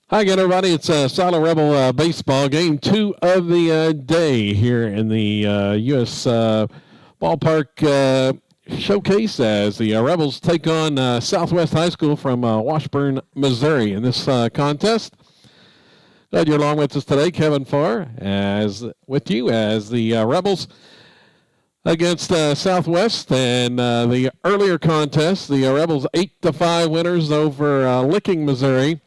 Hi again, everybody. It's Silo Rebel baseball game 2 of the day here in the U.S. Ballpark showcase as the Rebels take on Southwest High School from Washburn, Missouri in this contest. Glad you're along with us today. Kevin Farr with you as the Rebels against Southwest, and the earlier contest, the Rebels 8-5 winners over Licking, Missouri.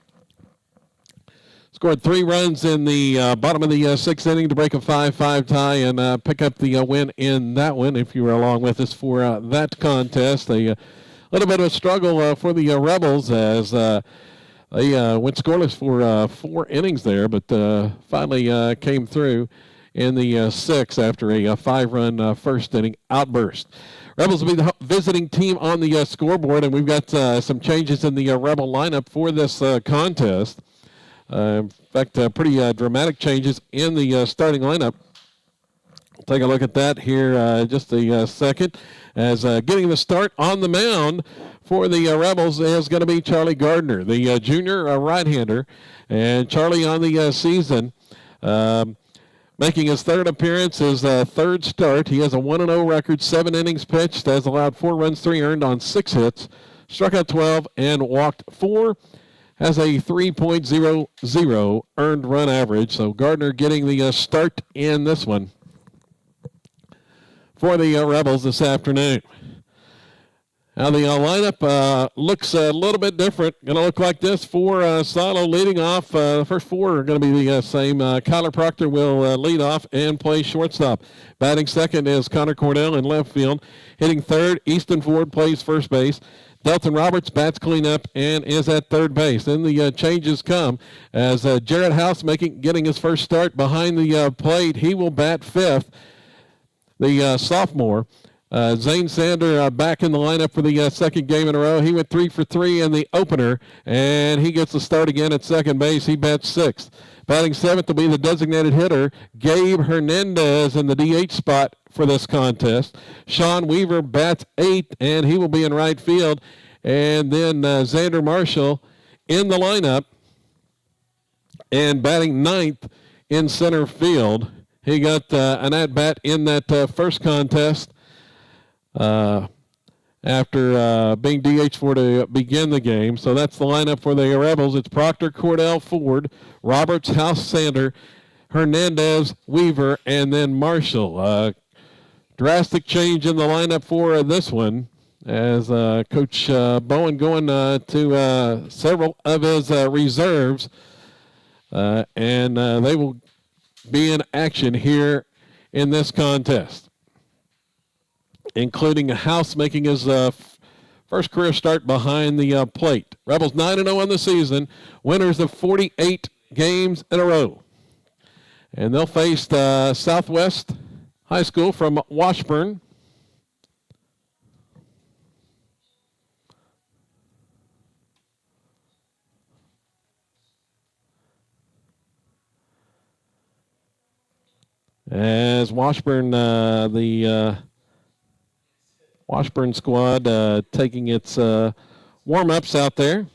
Scored 3 runs in the bottom of the 6th inning to break a 5-5 tie and pick up the win in that one. If you were along with us for that contest, a little bit of a struggle for the Rebels as they went scoreless for 4 innings there, but finally came through in the 6th after a 5-run first inning outburst. Rebels will be the visiting team on the scoreboard, and we've got some changes in the Rebel lineup for this contest. In fact, pretty dramatic changes in the starting lineup. We'll take a look at that here just a second. As getting the start on the mound for the Rebels is going to be Charlie Gardner, the junior right-hander. And Charlie on the season, making his 3rd appearance, his 3rd start. He has a 1-0 record, 7 innings pitched, has allowed 4 runs, 3 earned on 6 hits, struck out 12, and walked 4. Has a 3.00 earned run average. So Gardner getting the start in this one for the Rebels this afternoon. Now the lineup looks a little bit different. Going to look like this for Silo leading off. The first 4 are going to be the same. Kyler Proctor will lead off and play shortstop. Batting second is Connor Cornell in left field. Hitting third, Easton Ford plays first base. Delton Roberts bats cleanup and is at third base. Then the changes come as Jared House getting his first start behind the plate. He will bat 5th. The sophomore, Zane Sander, back in the lineup for the 2nd game in a row. He went 3 for 3 in the opener, and he gets the start again at second base. He bats 6th. Batting 7th will be the designated hitter, Gabe Hernandez, in the DH spot for this contest. Sean Weaver bats 8th, and he will be in right field. And then Xander Marshall in the lineup and batting 9th in center field. He got an at-bat in that first contest after being DH for to begin the game. So that's the lineup for the Rebels. It's Proctor, Cordell, Ford, Roberts, House, Sander, Hernandez, Weaver, and then Marshall. Drastic change in the lineup for this one as Coach Bowen going to several of his reserves. And they will be in action here in this contest, including House making his first career start behind the plate. Rebels 9-0 on the season, winners of 48 games in a row. And they'll face Southwest High School from Washburn. As Washburn, the Washburn squad taking its warm-ups out there.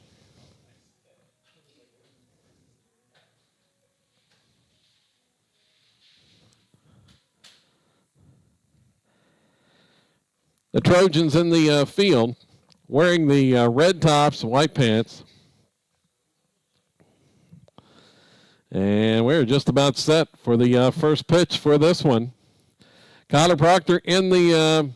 The Trojans in the field wearing the red tops, white pants. And we're just about set for the first pitch for this one. Kyler Proctor in the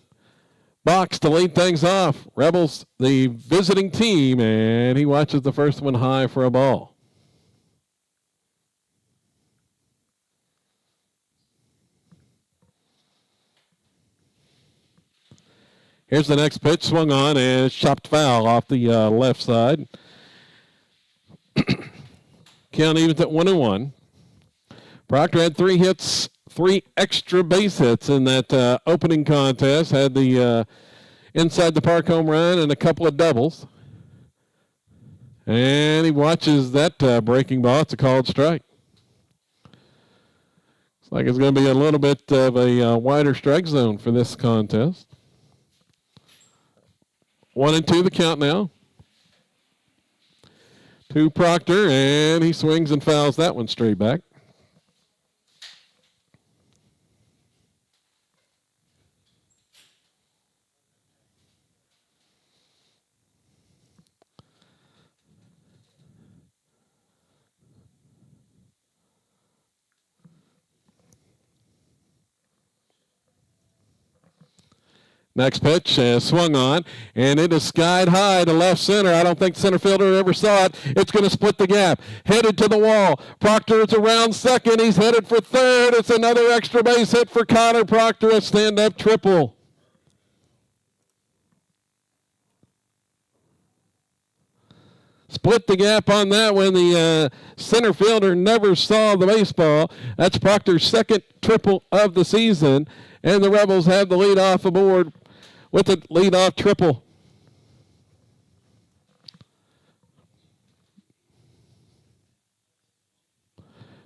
box to lead things off. Rebels, the visiting team, and he watches the first one high for a ball. Here's the next pitch, swung on and chopped foul off the left side. Count evens at 1-1. Proctor had 3 hits, 3 extra base hits in that opening contest. Had the inside the park home run and a couple of doubles. And he watches that breaking ball. It's a called strike. Looks like it's going to be a little bit of a wider strike zone for this contest. 1-2 the count now. to Proctor, and he swings and fouls that one straight back. Next pitch swung on, and it is skied high to left center. I don't think the center fielder ever saw it. It's going to split the gap. Headed to the wall. Proctor is around second. He's headed for third. It's another extra base hit for Connor Proctor, a stand-up triple. Split the gap on that when the center fielder never saw the baseball. That's Proctor's second triple of the season, and the Rebels have the lead off aboard with the leadoff triple.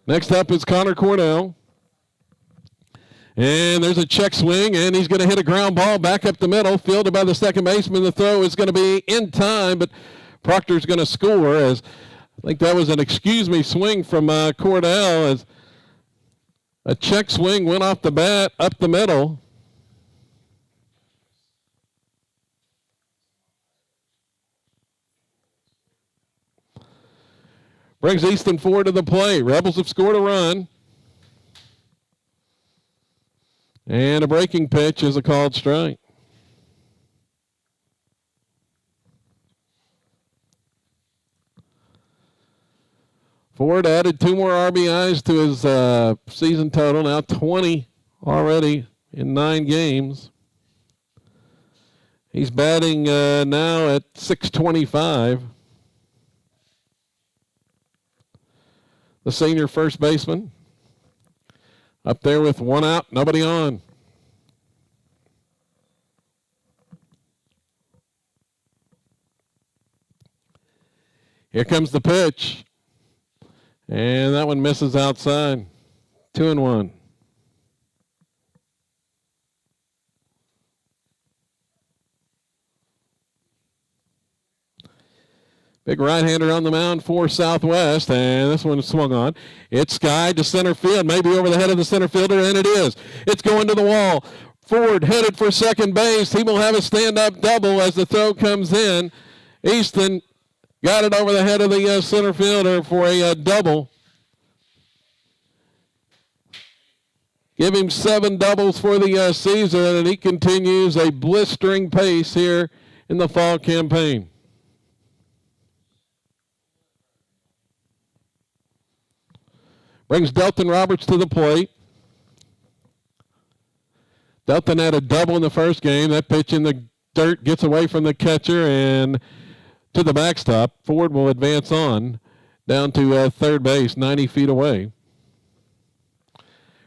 Next up is Connor Cornell. And there's a check swing, and he's going to hit a ground ball back up the middle, fielded by the second baseman. The throw is going to be in time, but Proctor's going to score. As I think that was an excuse me swing from Cordell, as a check swing went off the bat up the middle. Brings Easton Ford to the plate. Rebels have scored a run. And a breaking pitch is a called strike. Ford added 2 more RBIs to his season total, now 20 already in 9 games. He's batting now at .625. The senior first baseman up there with 1 out, nobody on. Here comes the pitch. And that one misses outside. 2-1. Big right-hander on the mound for Southwest, and this one swung on. It's skied to center field, maybe over the head of the center fielder, and it is. It's going to the wall. Ford headed for second base. He will have a stand-up double as the throw comes in. Easton got it over the head of the center fielder for a double. Give him 7 doubles for the season, and he continues a blistering pace here in the fall campaign. Brings Delton Roberts to the plate. Delton had a double in the first game. That pitch in the dirt gets away from the catcher and to the backstop. Ford will advance on down to third base, 90 feet away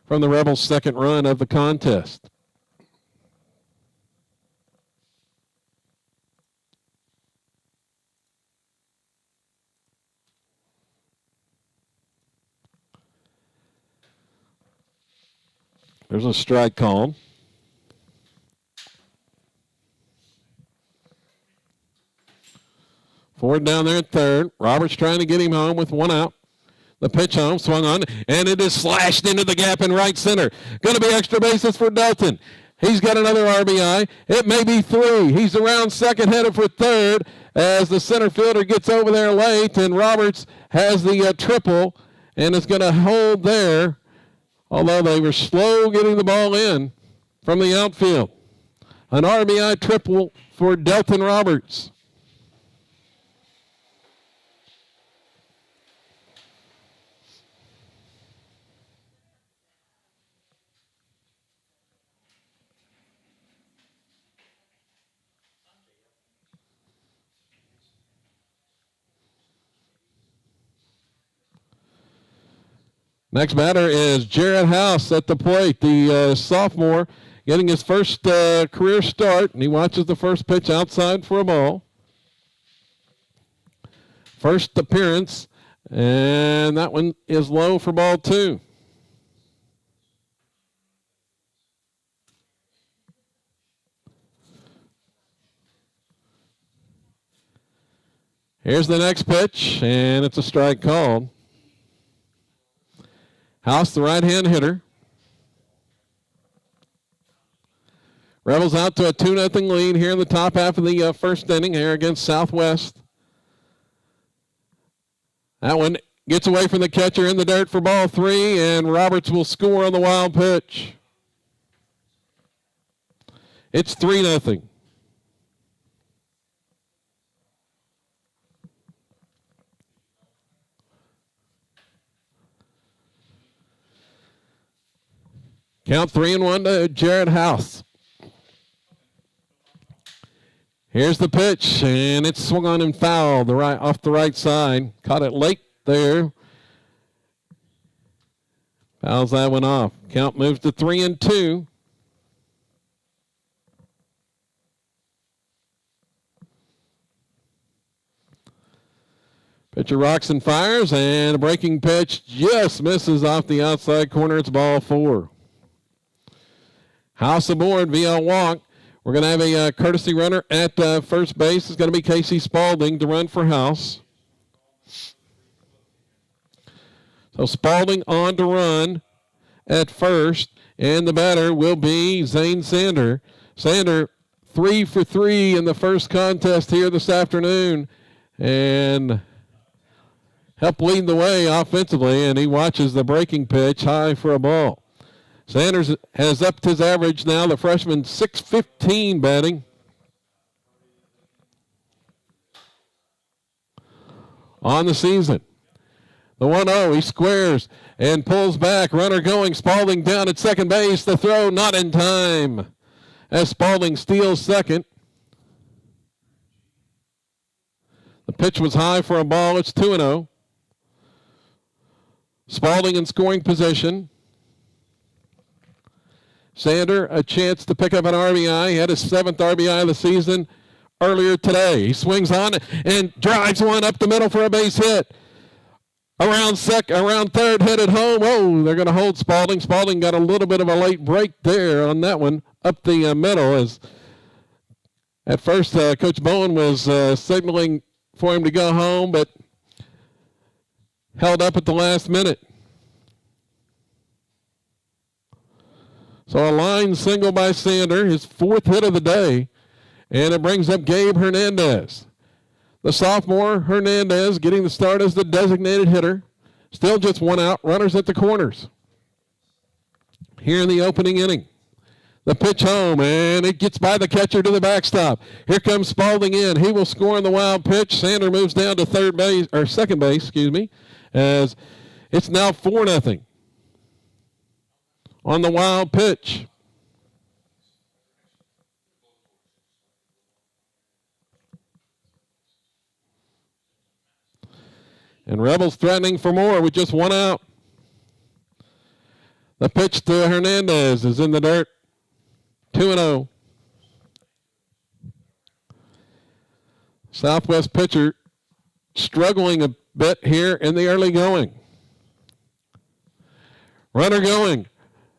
from the Rebels' second run of the contest. There's a strike call. Ford down there at third. Roberts trying to get him home with 1 out. The pitch home, swung on, and it is slashed into the gap in right center. Going to be extra bases for Delton. He's got another RBI. It may be 3. He's around second, headed for third as the center fielder gets over there late, and Roberts has the triple and is going to hold there, although they were slow getting the ball in from the outfield. An RBI triple for Delton Roberts. Next batter is Jarrett House at the plate, the sophomore, getting his first career start, and he watches the first pitch outside for a ball. First appearance, and that one is low for ball 2. Here's the next pitch, and it's a strike called. House, the right-hand hitter. Rebels out to a 2-0 lead here in the top half of the first inning here against Southwest. That one gets away from the catcher in the dirt for ball 3, and Roberts will score on the wild pitch. It's 3-0. Count 3-1 to Jared House. Here's the pitch, and it's swung on and fouled off the right side. Caught it late there. Fouls that one off. Count moves to 3-2. Pitcher rocks and fires, and a breaking pitch just misses off the outside corner. It's ball 4. House aboard via walk. We're going to have a courtesy runner at first base. It's going to be Casey Spaulding to run for House. So Spaulding on to run at first, and the batter will be Zane Sander. Sander 3 for 3 in the first contest here this afternoon, and helped lead the way offensively, and he watches the breaking pitch high for a ball. Sanders has upped his average now. The freshman, .615 batting. On the season. The 1-0, he squares and pulls back. Runner going, Spaulding down at second base. The throw not in time as Spaulding steals second. The pitch was high for a ball. It's 2-0. Spaulding in scoring position. Sander, a chance to pick up an RBI. He had his 7th RBI of the season earlier today. He swings on and drives one up the middle for a base hit. Around third, headed home. Oh, they're going to hold Spaulding. Spaulding got a little bit of a late break there on that one up the middle. As at first, Coach Bowen was signaling for him to go home, but held up at the last minute. So a line single by Sander, his 4th hit of the day, and it brings up Gabe Hernandez. The sophomore Hernandez getting the start as the designated hitter. Still just 1 out, runners at the corners. Here in the opening inning. The pitch home, and it gets by the catcher to the backstop. Here comes Spaulding in. He will score on the wild pitch. Sander moves down to second base, as it's now 4-0. On the wild pitch. And Rebels threatening for more with just 1 out. The pitch to Hernandez is in the dirt. 2-0. Southwest pitcher struggling a bit here in the early going. Runner going.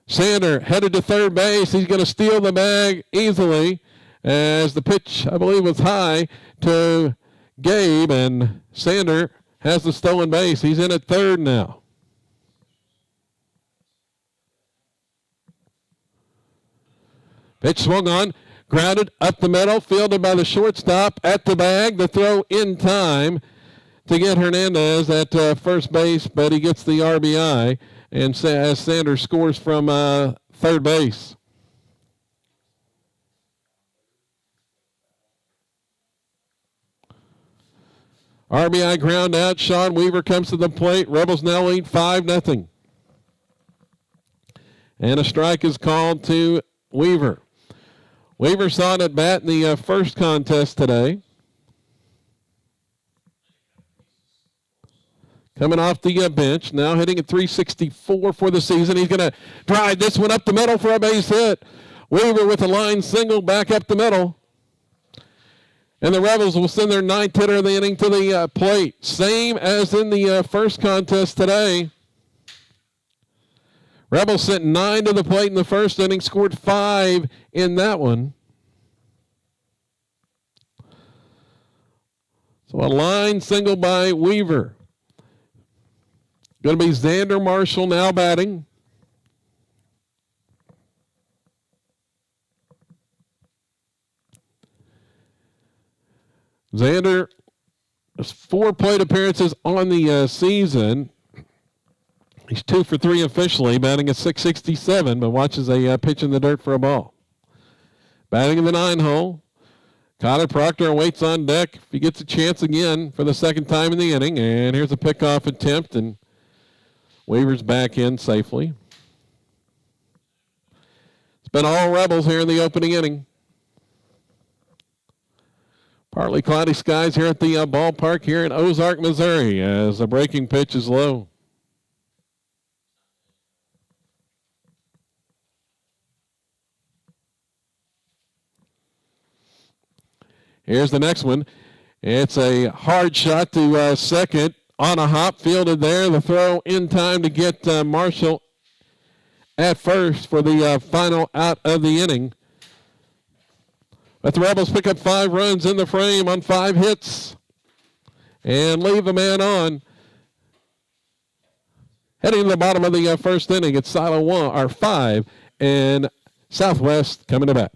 Sander headed to third base. He's going to steal the bag easily as the pitch, I believe, was high to Gabe, and Sander has the stolen base. He's in at third now. Pitch swung on, grounded up the middle, fielded by the shortstop at the bag. The throw in time to get Hernandez at first base, but he gets the RBI. And as Sanders scores from third base. RBI ground out. Sean Weaver comes to the plate. Rebels now lead 5-0. And a strike is called to Weaver. Weaver saw it at bat in the first contest today. Coming off the bench, now hitting at .364 for the season. He's going to drive this one up the middle for a base hit. Weaver with a line single back up the middle. And the Rebels will send their 9th hitter of the inning to the plate. Same as in the first contest today. Rebels sent 9 to the plate in the first inning, scored 5 in that one. So a line single by Weaver. Going to be Xander Marshall now batting. Xander has 4 plate appearances on the season. He's 2 for 3 officially, batting at .667, but watches a pitch in the dirt for a ball. Batting in the 9 hole. Connor Proctor waits on deck if he gets a chance again for the second time in the inning. And here's a pickoff attempt, and Weaver's back in safely. It's been all Rebels here in the opening inning. Partly cloudy skies here at the ballpark here in Ozark, Missouri, as the breaking pitch is low. Here's the next one. It's a hard shot to second on a hop, fielded there. The throw in time to get Marshall at first for the final out of the inning. But the Rebels pick up 5 runs in the frame on 5 hits and leave a man on. Heading to the bottom of the first inning, it's Silo 1 or 5 and Southwest coming to bat.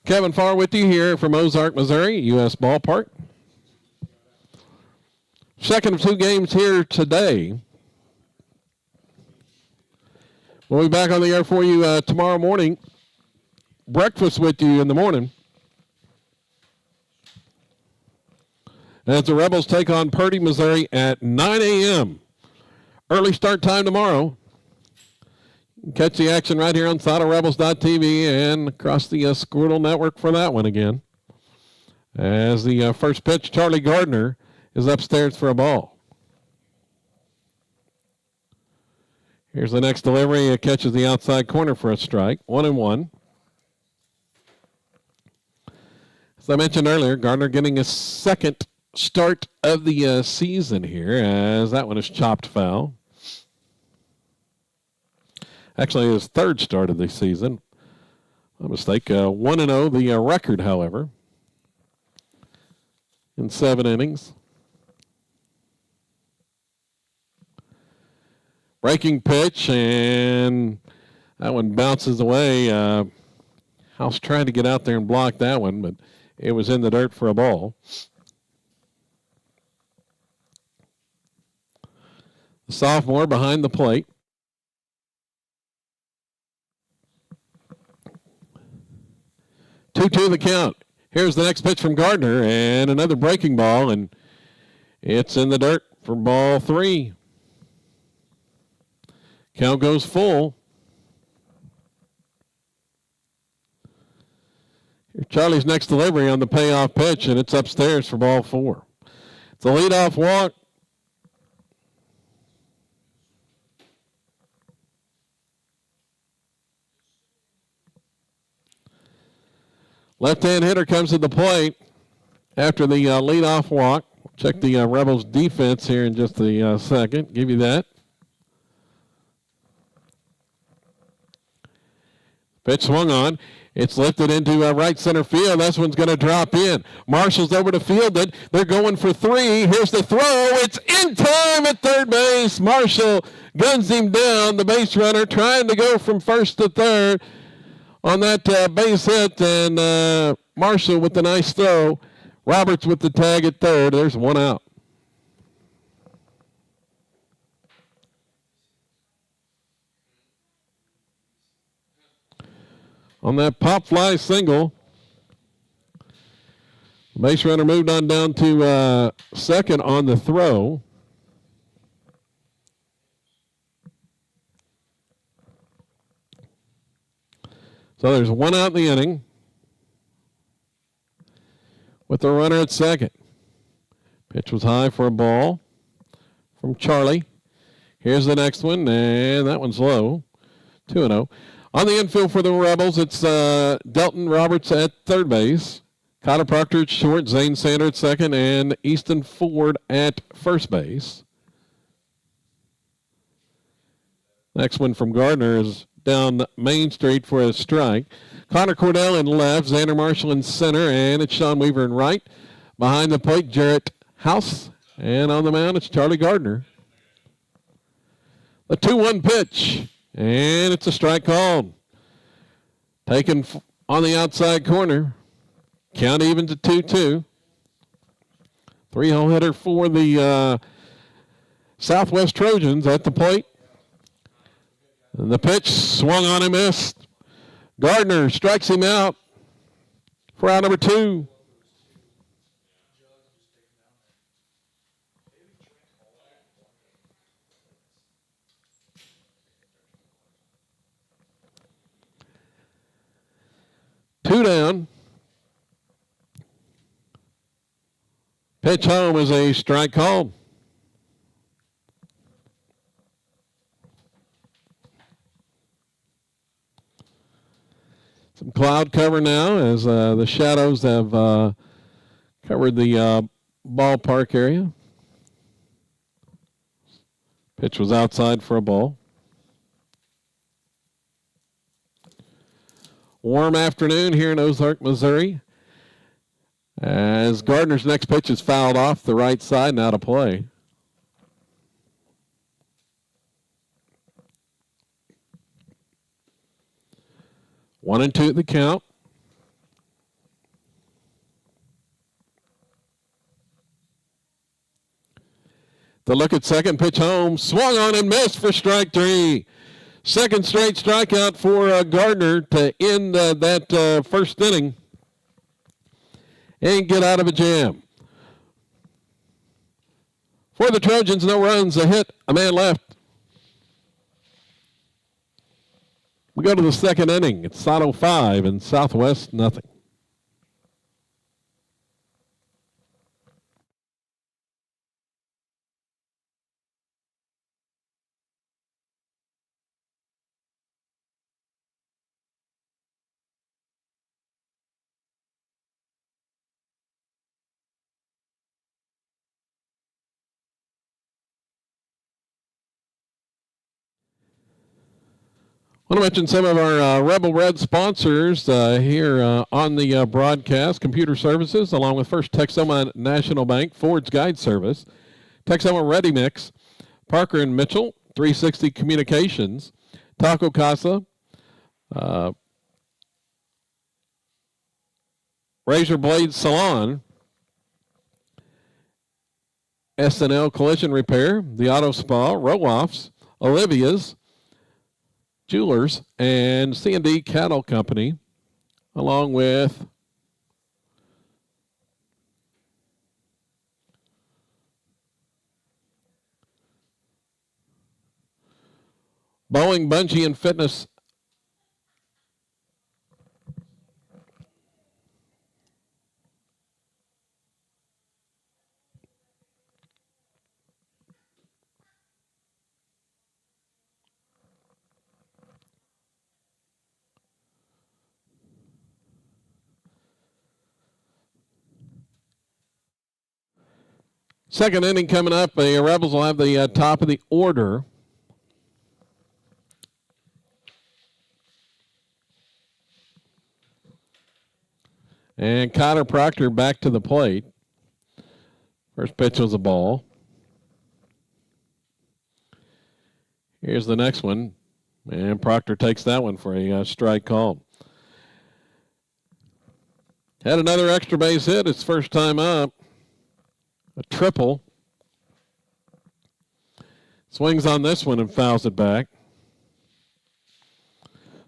Kevin Farr with you here from Ozark, Missouri, U.S. Ballpark. Second of 2 games here today. We'll be back on the air for you tomorrow morning. Breakfast with you in the morning. As the Rebels take on Purdy, Missouri at 9 a.m. Early start time tomorrow. Catch the action right here on SoloRebels.tv and across the Squirtle Network for that one again. As the first pitch, Charlie Gardner is upstairs for a ball. Here's the next delivery. It catches the outside corner for a strike. 1-1. As I mentioned earlier, Gardner getting a second start of the season here, as that one is chopped foul. Actually, his third start of the season. My mistake. 1-0, the record, however, in 7 innings. Breaking pitch, and that one bounces away. House trying to get out there and block that one, but it was in the dirt for a ball. The sophomore behind the plate. 2-2 the count. Here's the next pitch from Gardner, and another breaking ball, and it's in the dirt for ball 3. Count goes full. Here's Charlie's next delivery on the payoff pitch, and it's upstairs for ball 4. It's a leadoff walk. Left-hand hitter comes to the plate after the leadoff walk. Check the Rebels defense here in just a second. Give you that. Pitch swung on. It's lifted into right center field. This one's going to drop in. Marshall's over to field it. They're going for 3. Here's the throw. It's in time at third base. Marshall guns him down. The base runner trying to go from first to third on that base hit, and Marshall with the nice throw Roberts with the tag at third. There's one out. On that pop fly single, the base runner moved on down to second on the throw. So there's one out in the inning with the runner at second. Pitch was high for a ball from Charlie. Here's the next one, and that one's low. 2-0. On the infield for the Rebels, it's Delton Roberts at third base, Connor Proctor at short, Zane Sander at second, and Easton Ford at first base. Next one from Gardner is down Main Street for a strike. Connor Cordell in left, Xander Marshall in center, and it's Sean Weaver in right. Behind the plate, Jarrett House, and on the mound, it's Charlie Gardner. The 2-1 pitch, and it's a strike called. Taken on the outside corner. Count even to 2-2. 3-hole hitter for the Southwest Trojans at the plate. And the pitch swung on and missed. Gardner strikes him out for out number 2. Two down. Pitch home is a strike called. Some cloud cover now as the shadows have covered the ballpark area. Pitch was outside for a ball. Warm afternoon here in Ozark, Missouri. As Gardner's next pitch is fouled off the right side and out of play. One and two at the count. The look at second, pitch home, swung on and missed for strike 3. Second straight strikeout for Gardner to end that first inning and get out of a jam. For the Trojans, no runs, a hit, a man left. We go to the second inning. It's Sato 5 and Southwest nothing. I want to mention some of our Rebel Red sponsors here on the broadcast. Computer Services, along with First Texoma National Bank, Ford's Guide Service, Texoma Ready Mix, Parker & Mitchell, 360 Communications, Taco Casa, Razor Blade Salon, S&L Collision Repair, the Auto Spa, Rowoffs, Olivia's, Jewelers, and C&D Cattle Company, along with Boeing, Bungee, and Fitness. Second inning coming up. The Rebels will have the top of the order. And Connor Proctor back to the plate. First pitch was a ball. Here's the next one. And Proctor takes that one for a strike call. Had another extra base hit his first time up. A triple. Swings on this one and fouls it back.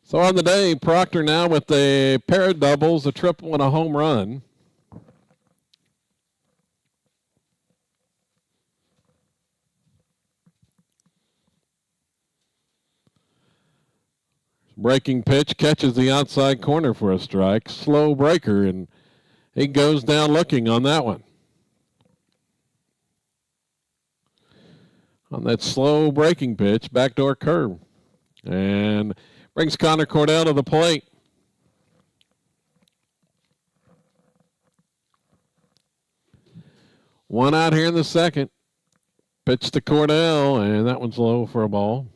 So on the day, Proctor now with a pair of doubles, a triple, and a home run. Breaking pitch, catches the outside corner for a strike. Slow breaker, and he goes down looking on that one. On that slow breaking pitch, backdoor curve. And brings Connor Cordell to the plate. One out here in the second. Pitch to Cordell, and that one's low for a ball.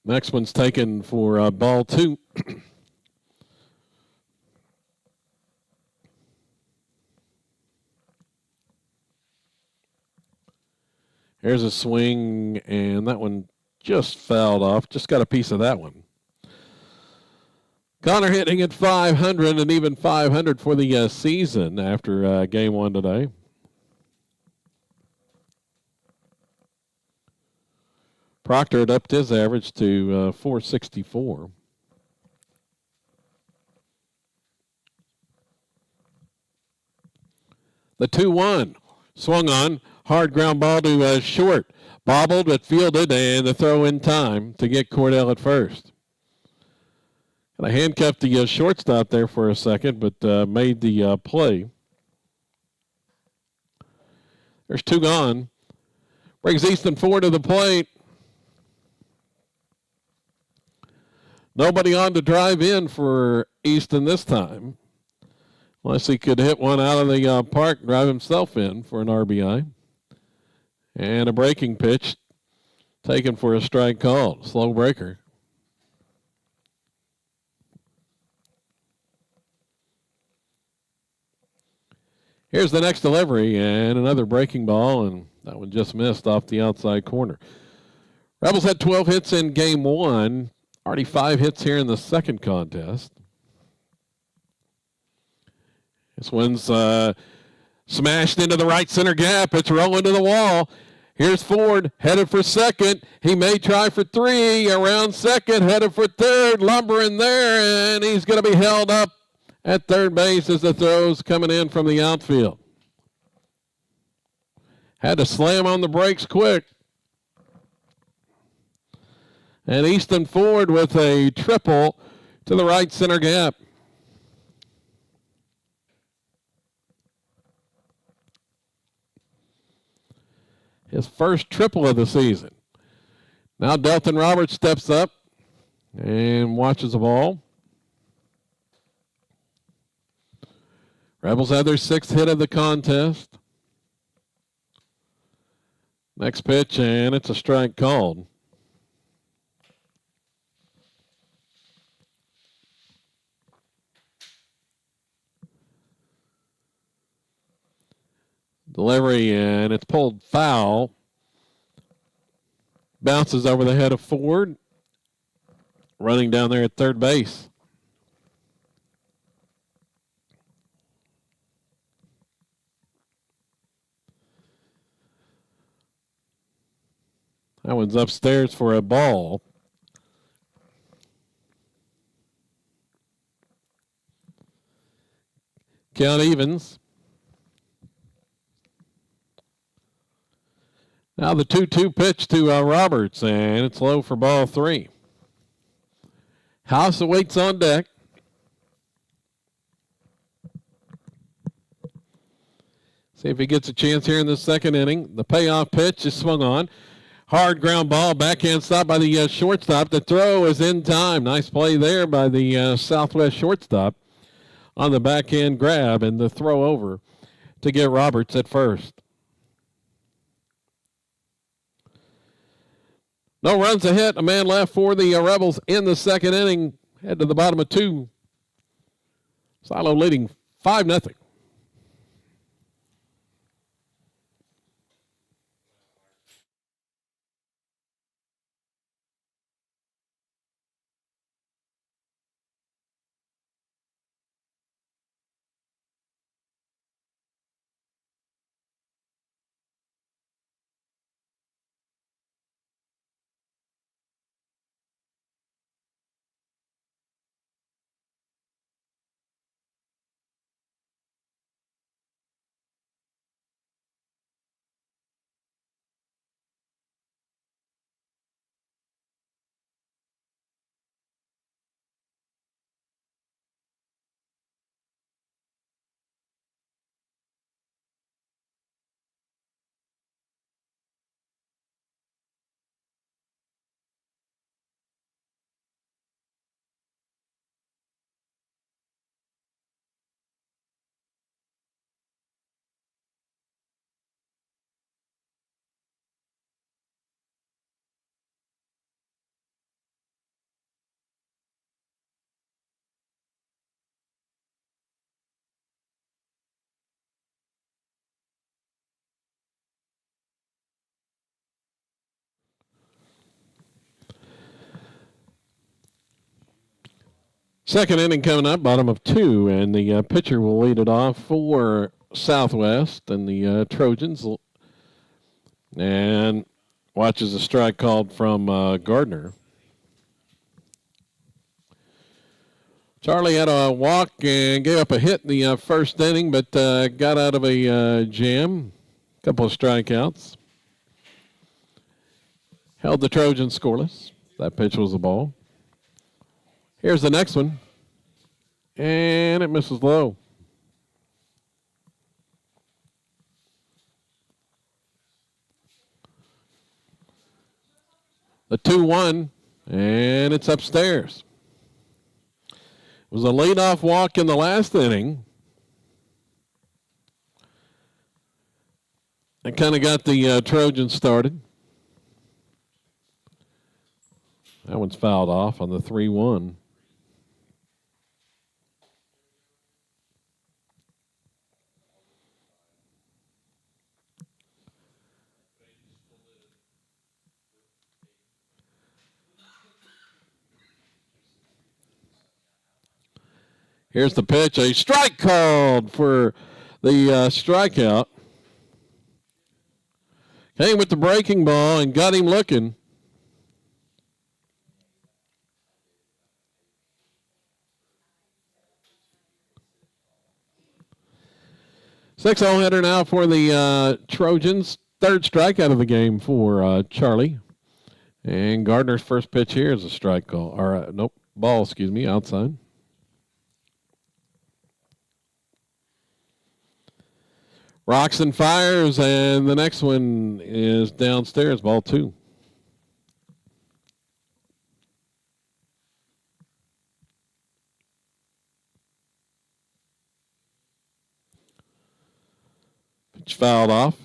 Next one's taken for ball two. Here's a swing, and that one just fouled off. Just got a piece of that one. Connor hitting at .500 and even .500 for the season after game one today. Proctor had upped his average to .464. The 2-1 swung on. Hard ground ball to short. Bobbled but fielded, and the throw in time to get Cordell at first. And I handcuffed the shortstop there for a second, but made the play. There's two gone. Brings Easton Ford to the plate. Nobody on to drive in for Easton this time. Unless he could hit one out of the park, drive himself in for an RBI. And a breaking pitch taken for a strike called. Slow breaker. Here's the next delivery, and another breaking ball, and that one just missed off the outside corner. Rebels had 12 hits in game one. Already 5 hits here in the second contest. This one's smashed into the right center gap. It's rolling to the wall. Here's Ford, headed for second. He may try for 3, around second, headed for third, lumbering there, and he's going to be held up at third base as the throw's coming in from the outfield. Had to slam on the brakes quick. And Easton Ford with a triple to the right center gap. His first triple of the season. Now Delton Roberts steps up and watches the ball. Rebels have their 6th hit of the contest. Next pitch, and it's a strike called. Delivery, and it's pulled foul. Bounces over the head of Ford. Running down there at third base. That one's upstairs for a ball. Count evens. Now the 2-2 pitch to Roberts, and it's low for ball 3. House awaits on deck. See if he gets a chance here in the second inning. The payoff pitch is swung on. Hard ground ball, backhand stop by the shortstop. The throw is in time. Nice play there by the Southwest shortstop on the backhand grab and the throw over to get Roberts at first. No runs a hit, a man left for the Rebels in the second inning. Head to the bottom of 2. Silo leading 5-0. Second inning coming up, bottom of 2, and the pitcher will lead it off for Southwest and the Trojans. And watches a strike called from Gardner. Charlie had a walk and gave up a hit in the first inning, but got out of a jam. A couple of strikeouts. Held the Trojans scoreless. That pitch was a ball. Here's the next one. And it misses low. The 2-1, and it's upstairs. It was a leadoff walk in the last inning. It kind of got the Trojans started. That one's fouled off on the 3-1. Here's the pitch. A strike called for the strikeout. Came with the breaking ball and got him looking. Six-0 hitter now for the Trojans. Third strikeout of the game for Charlie. And Gardner's first pitch here is a strike call. Or, nope, ball, excuse me, outside. Rocks and fires, and the next one is downstairs, ball 2. Pitch fouled off,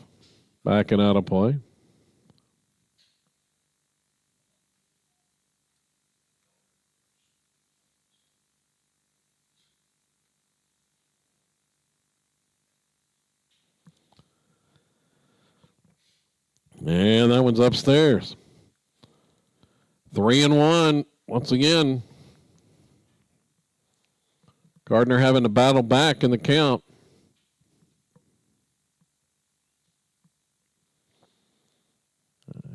backing out of play. And that one's upstairs. 3-1 once again. Gardner having to battle back in the count.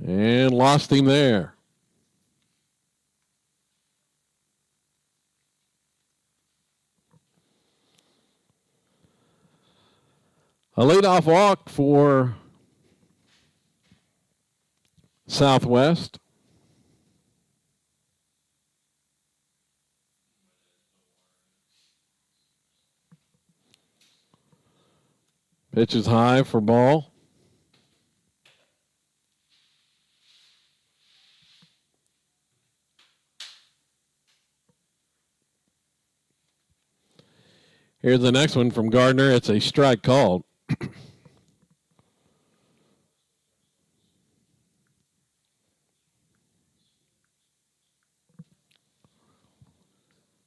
And lost him there. A leadoff walk for Southwest. Pitch is high for ball. Here's the next one from Gardner. It's a strike called.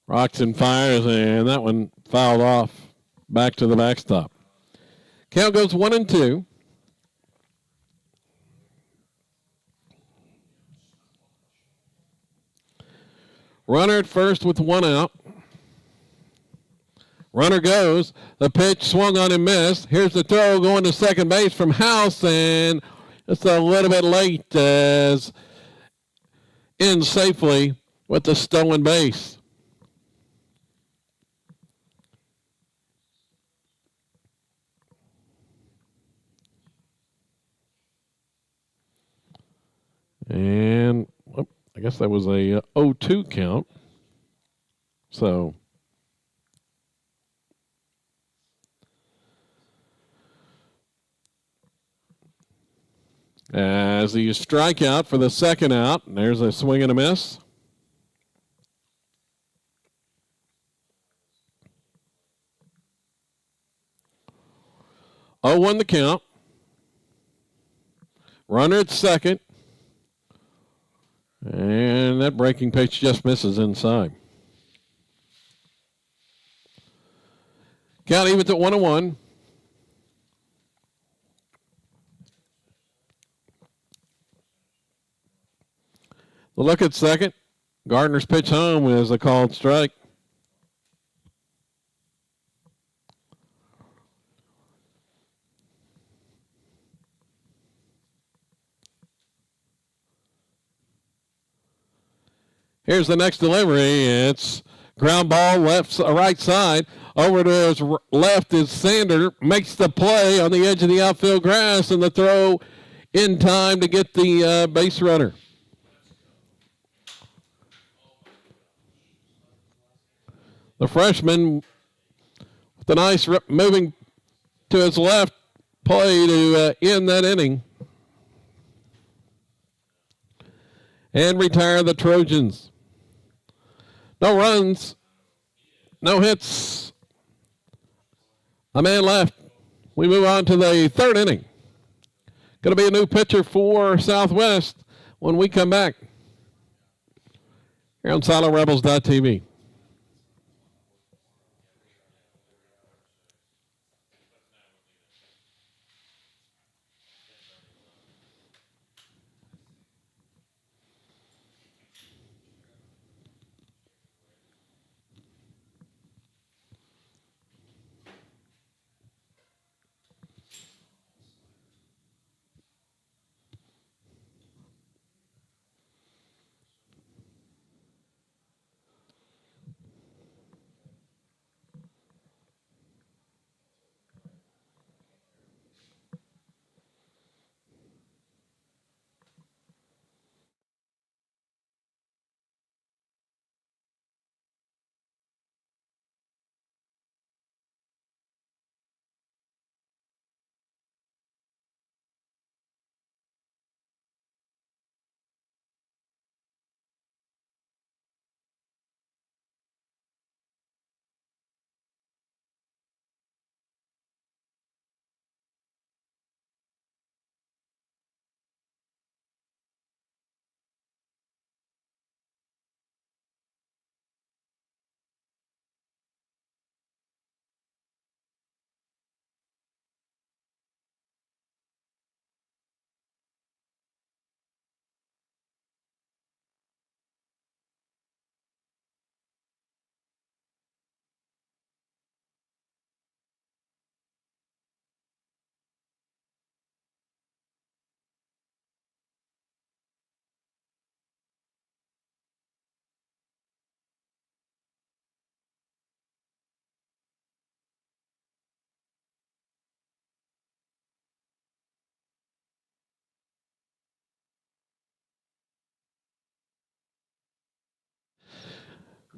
Rocks and fires, and that one fouled off back to the backstop. Count goes 1-2. Runner at first with 1 out. Runner goes. The pitch swung on and missed. Here's the throw going to second base from House, and it's a little bit late as in safely with the stolen base. And I guess that was a 0-2 count. So as the strikeout for the second out, and there's a swing and a miss. Oh, 1 the count. Runner at second. And that breaking pitch just misses inside. Count evens at 1-1. The look at second. Gardner's pitch home is a called strike. Here's the next delivery. It's ground ball right side. Over to his left is Sander. Makes the play on the edge of the outfield grass, and the throw in time to get the base runner. The freshman with a nice moving to his left play to end that inning and retire the Trojans. No runs, no hits, a man left. We move on to the third inning. Going to be a new pitcher for Southwest when we come back here on SiloRebels.tv.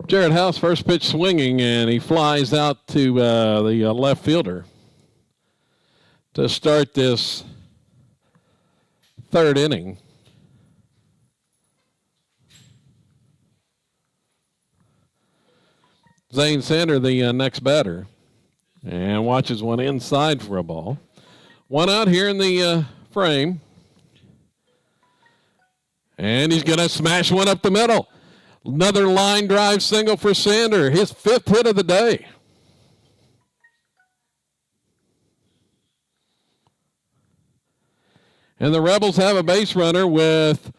Jared House, first pitch swinging, and he flies out to the left fielder to start this third inning. Zane Sander, the next batter, and watches one inside for a ball. One out here in the frame, and he's going to smash one up the middle. Another line drive single for Sander, his fifth hit of the day. And the Rebels have a base runner with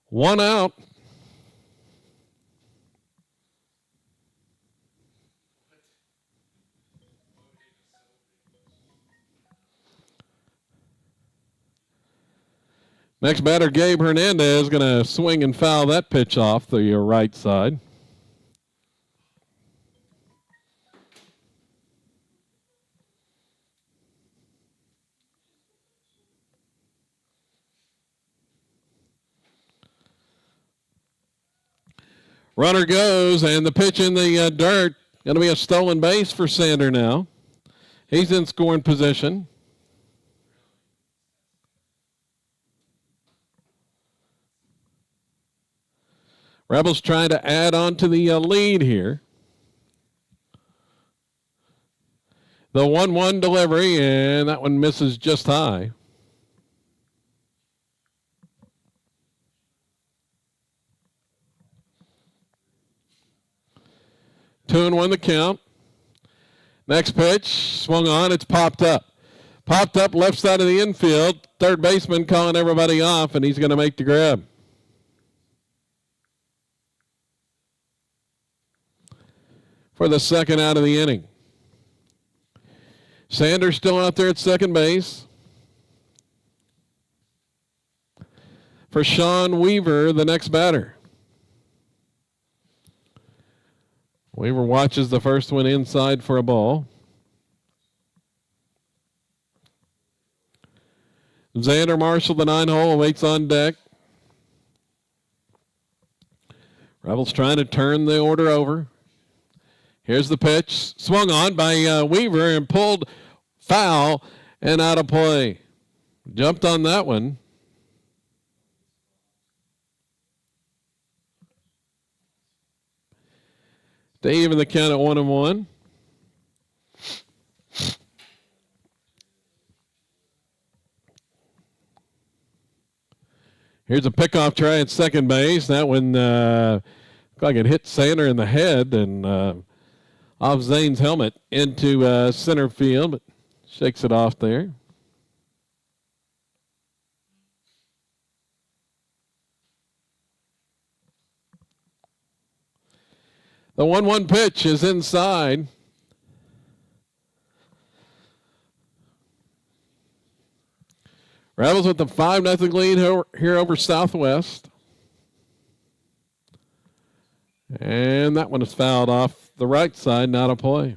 one out. Next batter, Gabe Hernandez, going to swing and foul that pitch off the right side. Runner goes, and the pitch in the dirt. Going to be a stolen base for Sander now. He's in scoring position. Rebels trying to add on to the lead here. The 1-1 delivery, and that one misses just high. Two and one the count. Next pitch, swung on, it's popped up. Popped up left side of the infield. Third baseman calling everybody off, and he's going to make the grab. For the second out of the inning. Sanders still out there at second base. For Sean Weaver, the next batter. Weaver watches the first one inside for a ball. Xander Marshall, the 9-hole, waits on deck. Rebels trying to turn the order over. Here's the pitch. Swung on by Weaver and pulled foul and out of play. Jumped on that one. To even the count at 1-1. Here's a pickoff try at second base. That one looked like it hit Sander in the head and off Zane's helmet into center field, but shakes it off there. The 1-1 pitch is inside. Rebels with the 5-0 lead here over Southwest. And that one is fouled off the right side, not a play.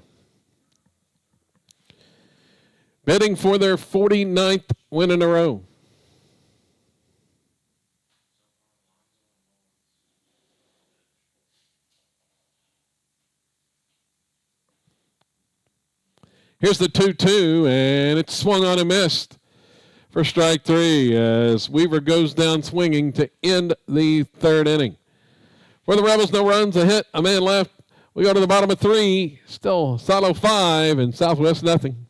Bidding for their 49th win in a row. Here's the 2-2, and it's swung on and missed for strike three as Weaver goes down swinging to end the third inning. For the Rebels, no runs, a hit, a man left. We go to the bottom of 3, still Silo 5 and Southwest nothing.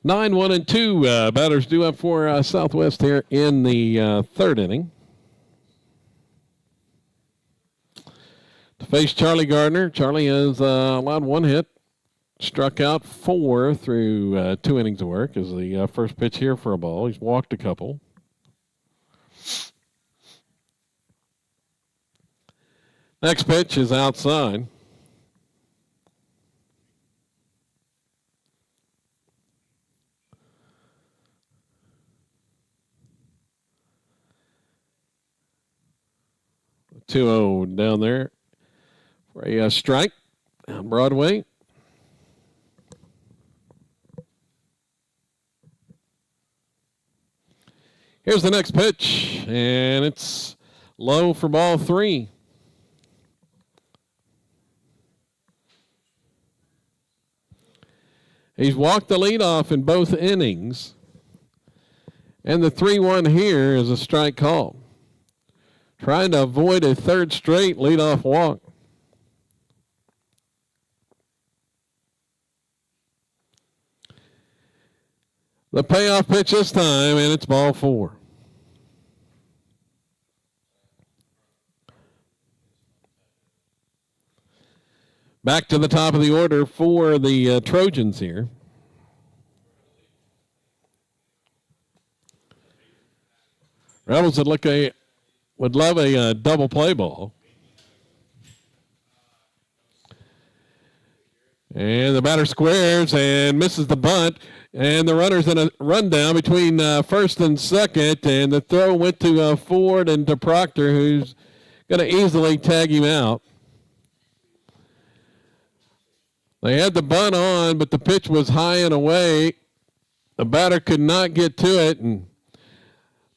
Nine, 1, and 2 batters due up for Southwest here in the third inning. To face Charlie Gardner. Charlie has allowed 1 hit, struck out 4 through 2 innings of work as the first pitch here for a ball. He's walked a couple. Next pitch is outside. The 2-0 down there for a strike on Broadway. Here's the next pitch, and it's low for ball 3. He's walked the leadoff in both innings, and the 3-1 here is a strike call. Trying to avoid a third straight leadoff walk. The payoff pitch this time, and it's ball 4. Back to the top of the order for the Trojans here. Rebels would love a double play ball. And the batter squares and misses the bunt. And the runner's in a rundown between first and second. And the throw went to Ford and to Proctor, who's going to easily tag him out. They had the bunt on, but the pitch was high and away. The batter could not get to it, and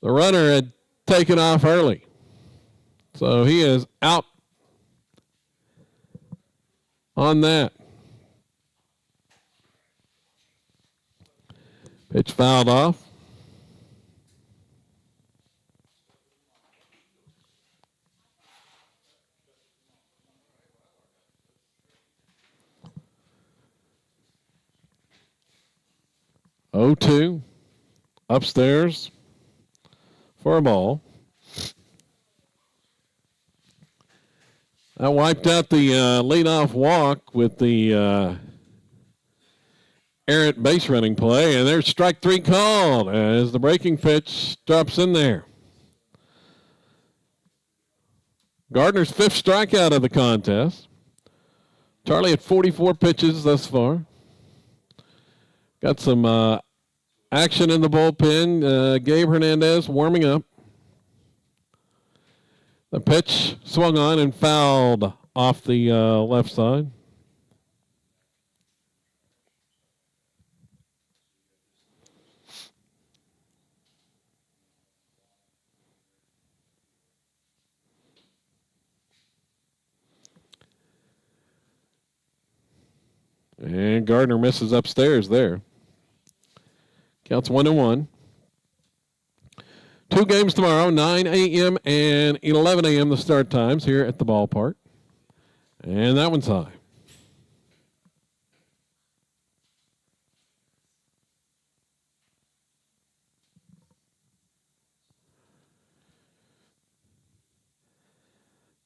the runner had taken off early. So he is out on that. Pitch fouled off. Oh, 2 upstairs for a ball. That wiped out the leadoff walk with the errant base running play, and there's strike 3 called as the breaking pitch drops in there. Gardner's 5th strikeout of the contest. Charlie had 44 pitches thus far. Got some action in the bullpen. Gabe Hernandez warming up. The pitch swung on and fouled off the left side. And Gardner misses upstairs there. Counts 1-1. 2 games tomorrow, 9 a.m. and 11 a.m. the start times here at the ballpark. And that one's high.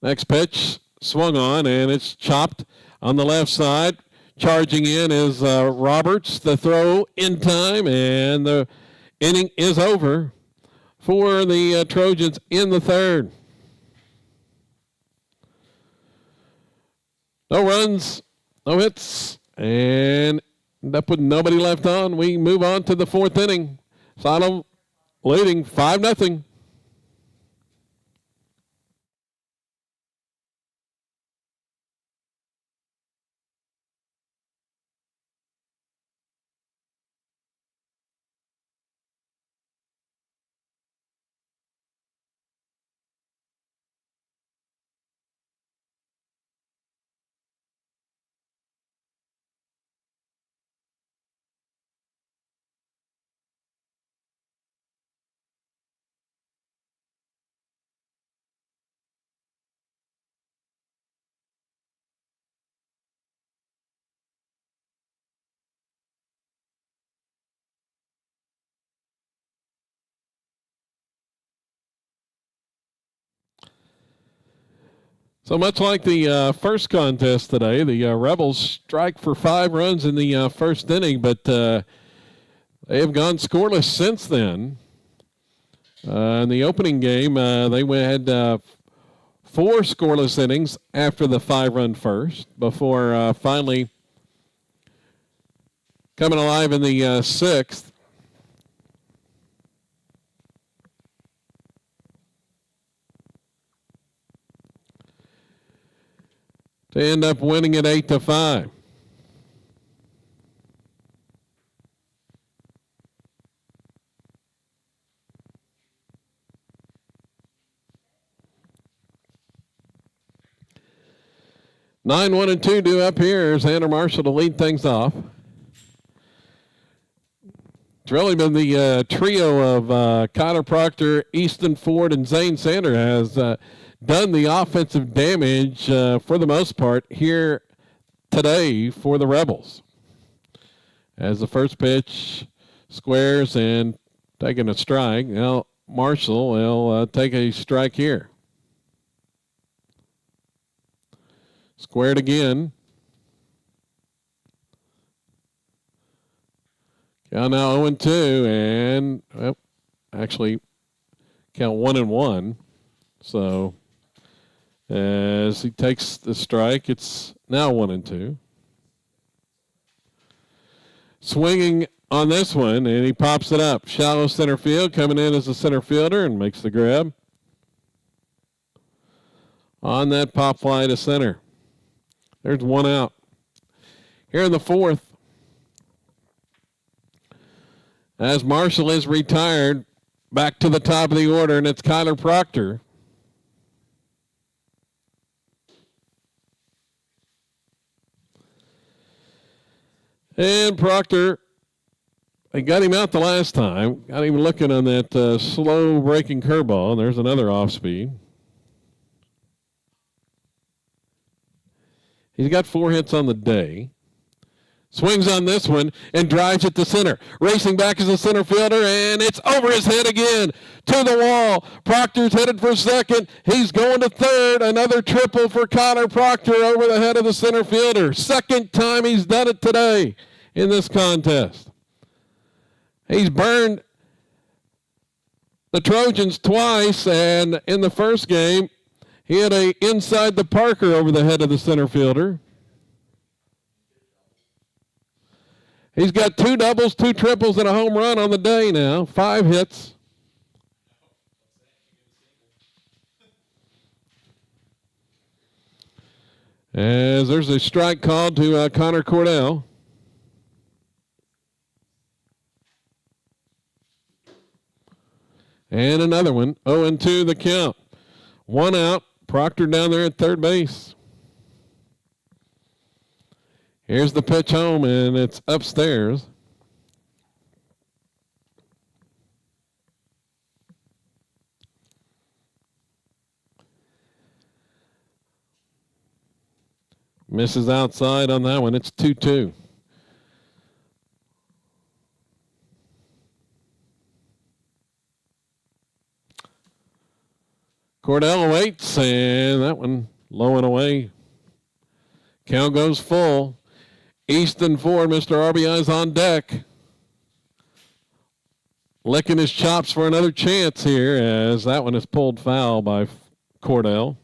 Next pitch swung on, and it's chopped on the left side. Charging in is Roberts. The throw in time, and the inning is over for the Trojans in the third. No runs, no hits, and that put nobody left on. We move on to the 4th inning. Sodom leading 5-0. So much like the first contest today, the Rebels strike for 5 runs in the first inning, but they have gone scoreless since then. In the opening game, they had 4 scoreless innings after the 5-run first before finally coming alive in the 6th. To end up winning it 8-5. Nine, 1, and 2 due up here. Xander Marshall to lead things off. It's really been the trio of Connor Proctor, Easton Ford, and Zane Sander has done the offensive damage for the most part here today for the Rebels. As the first pitch squares and taking a strike. Now Marshall will take a strike here. Squared again. Count now 0-2, and actually Count 1-1. So as he takes the strike, it's now 1-2. Swinging on this one, and he pops it up. Shallow center field, coming in as a center fielder and makes the grab. On that pop fly to center. There's one out. Here in the fourth, as Marshall is retired, back to the top of the order, and it's Kyler Proctor. And Proctor, they got him out the last time. Got him looking on that slow breaking curveball. There's another off speed. He's got 4 hits on the day. Swings on this one and drives it to center. Racing back as a center fielder, and it's over his head again. To the wall. Proctor's headed for second. He's going to third. Another triple for Kyler Proctor over the head of the center fielder. Second time he's done it today in this contest. He's burned the Trojans twice, and in the first game, he had a inside the Parker over the head of the center fielder. He's got 2 doubles, 2 triples, and a home run on the day now. 5 hits. As there's a strike called to Connor Cordell. And another one. 0-2 the count. 1 out. Proctor down there at third base. Here's the pitch home, and it's upstairs. Misses outside on that one. It's 2-2. Cordell waits, and that one low and away. Count goes full. Easton Ford, Mr. RBI's on deck. Licking his chops for another chance here, as that one is pulled foul by Cordell.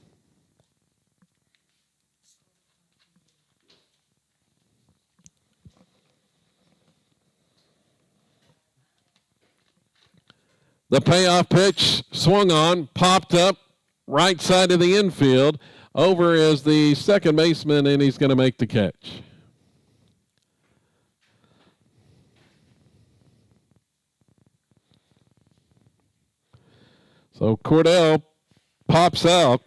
The payoff pitch swung on, popped up, right side of the infield. Over is the second baseman, and he's going to make the catch. So Cordell pops out.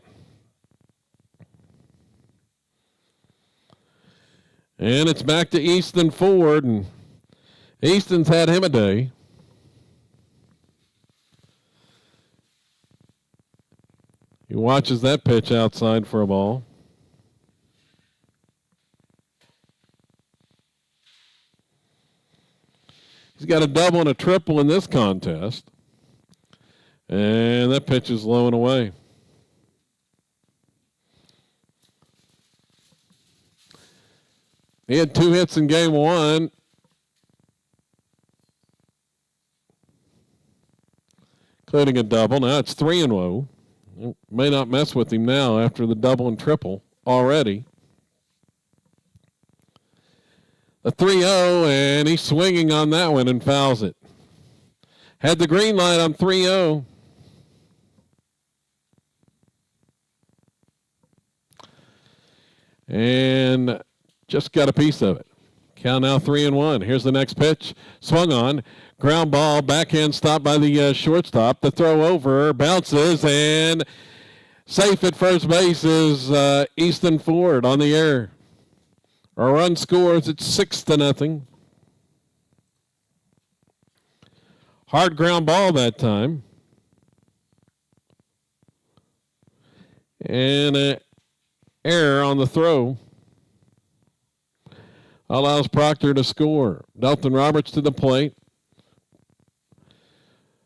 And it's back to Easton Ford, and Easton's had him a day. He watches that pitch outside for a ball. He's got a double and a triple in this contest. And that pitch is low and away. He had 2 hits in game 1. Including a double. Now it's 3-0. May not mess with him now after the double and triple already. A 3-0, and he's swinging on that one and fouls it. Had the green light on 3-0. And just got a piece of it. Count now 3-1. Here's the next pitch. Swung on. Ground ball, backhand stop by the shortstop. The throw over, bounces, and safe at first base is Easton Ford on the air. A run scores. It's 6-0. Hard ground ball that time. And an error on the throw allows Proctor to score. Dalton Roberts to the plate.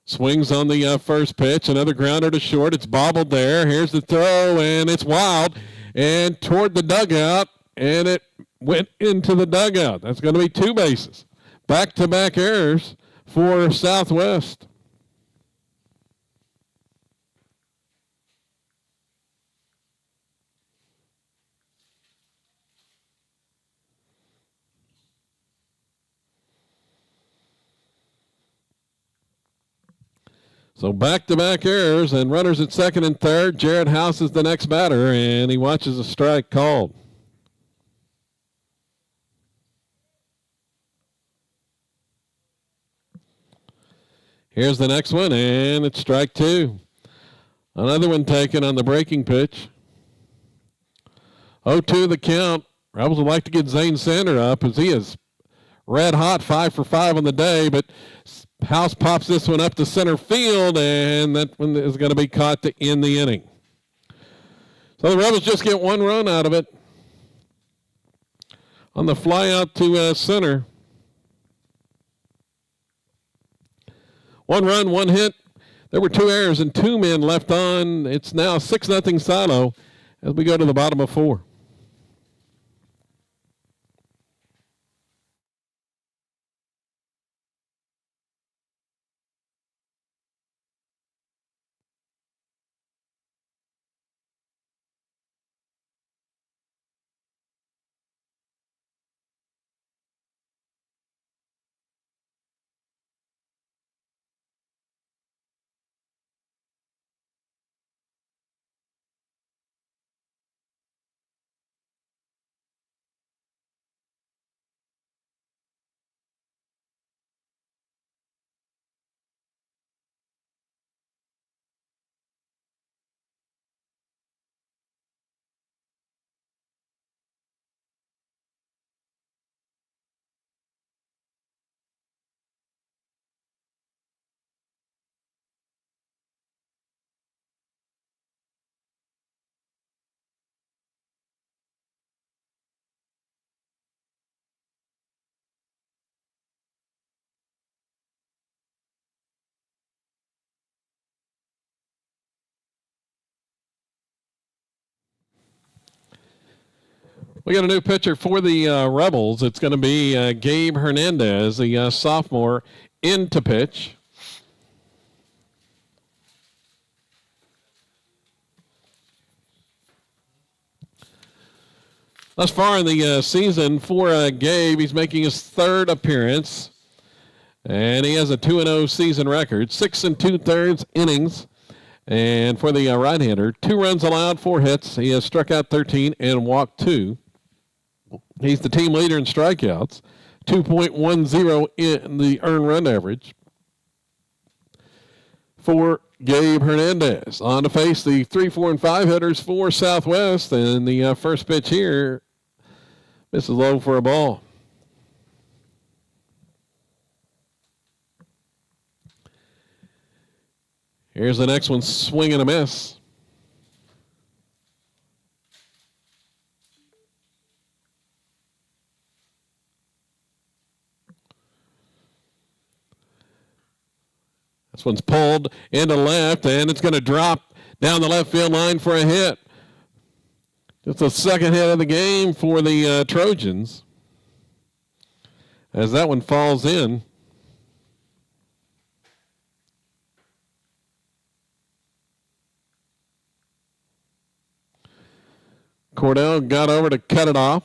Swings on the first pitch. Another grounder to short. It's bobbled there. Here's the throw, and it's wild. And toward the dugout, and it went into the dugout. That's going to be 2 bases. Back-to-back errors for Southwest. So back-to-back errors and runners at second and third. Jared House is the next batter, and he watches a strike called. Here's the next one, and it's strike two. Another one taken on the breaking pitch. 0-2 the count. Rebels would like to get Zane Sander up as he is red hot, 5 for 5 on the day, but House pops this one up to center field, and that one is going to be caught to end the inning. So the Rebels just get one run out of it on the fly out to center. 1 run, 1 hit. There were 2 errors and 2 men left on. It's now 6-0 Silo as we go to the bottom of 4. We got a new pitcher for the Rebels. It's going to be Gabe Hernandez, the sophomore, in to pitch. Thus far in the season for Gabe, he's making his 3rd appearance, and he has a 2-0 season record, 6 2/3 innings. And for the right-hander, 2 runs allowed, 4 hits. He has struck out 13 and walked 2. He's the team leader in strikeouts, 2.10 in the earned run average for Gabe Hernandez. On to face the 3, 4, and 5 hitters for Southwest, and the first pitch here misses low for a ball. Here's the next one, swing and a miss. This one's pulled into left, and it's going to drop down the left field line for a hit. Just the second hit of the game for the Trojans, as that one falls in. Cordell got over to cut it off.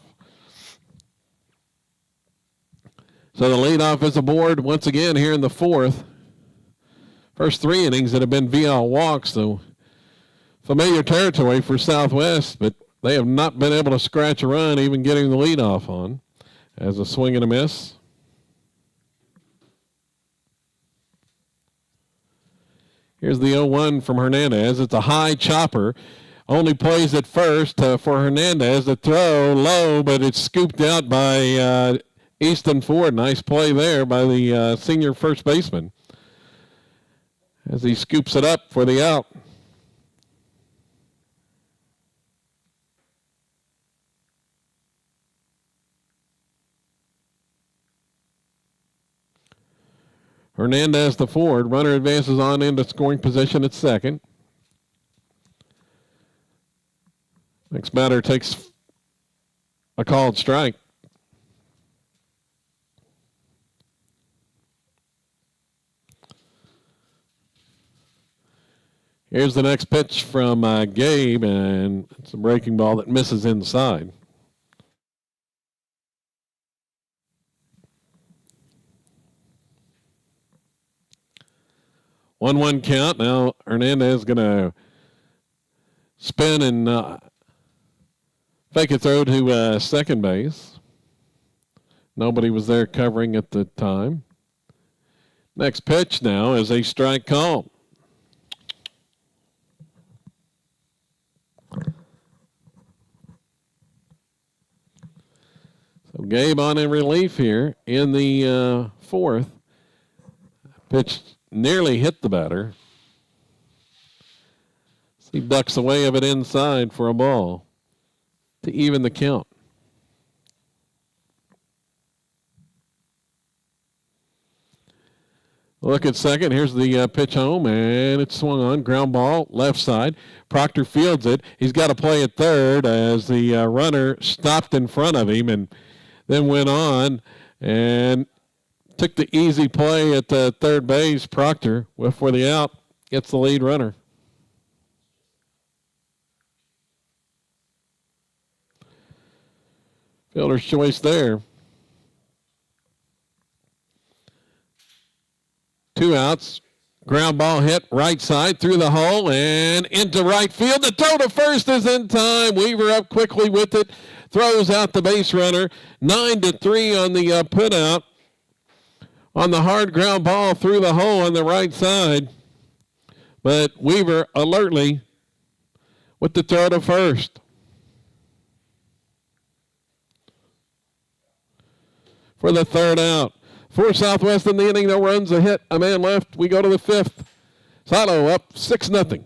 So the leadoff is aboard once again here in the 4th. First 3 innings that have been via walks, so familiar territory for Southwest, but they have not been able to scratch a run, even getting the leadoff on, as a swing and a miss. Here's the 0-1 from Hernandez. It's a high chopper. Only plays at first for Hernandez. The throw low, but it's scooped out by Easton Ford. Nice play there by the senior first baseman as he scoops it up for the out. Hernandez to Ford. Runner advances on into scoring position at second. Next batter takes a called strike. Here's the next pitch from Gabe, and it's a breaking ball that misses inside. 1-1 count. Now Hernandez going to spin and fake a throw to second base. Nobody was there covering at the time. Next pitch now is a strike call. So Gabe on in relief here in the fourth. Pitch nearly hit the batter. He ducks away of it inside for a ball to even the count. Look at second. Here's the pitch home, and it's swung on. Ground ball, left side. Proctor fields it. He's got to play at third as the runner stopped in front of him and then went on and took the easy play at the third base. Proctor, for the out, gets the lead runner. Fielder's choice there. 2 outs. Ground ball hit right side through the hole and into right field. The throw to first is in time. Weaver up quickly with it. Throws out the base runner. 9-3 on the put out. On the hard ground ball through the hole on the right side. But Weaver alertly with the throw to first. For the third out. For Southwest in the inning, no runs, a hit, a man left. We go to the fifth. Silo up 6-0.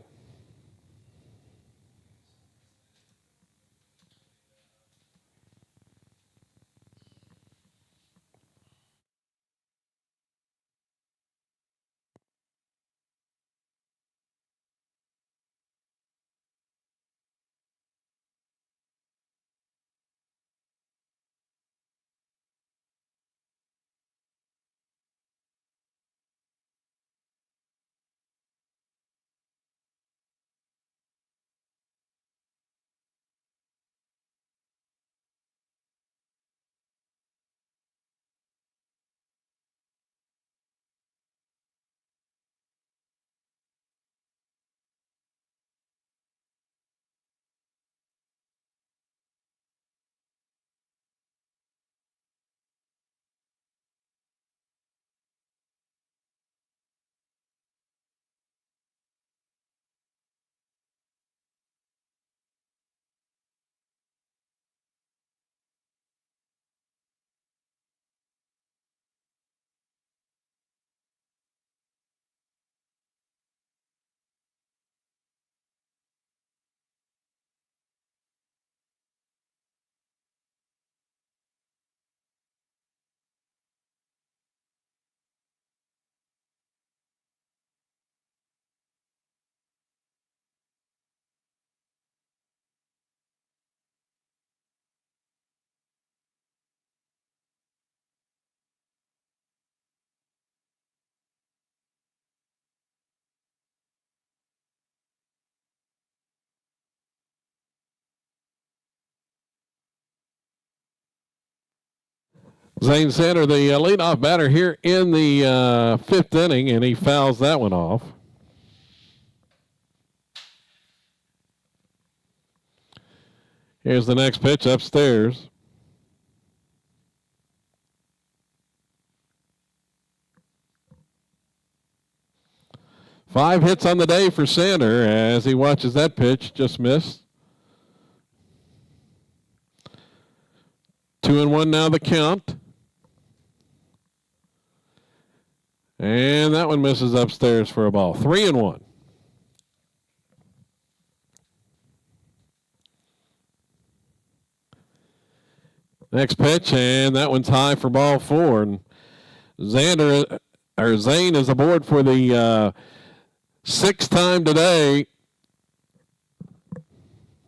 Zane Sander, the leadoff batter here in the fifth inning, and he fouls that one off. Here's the next pitch upstairs. Five hits on the day for Sander as he watches that pitch just miss. 2-1 now the count. And that one misses upstairs for a ball. 3-1. Next pitch, and that one's high for ball 4. And Zane is aboard for the sixth time today.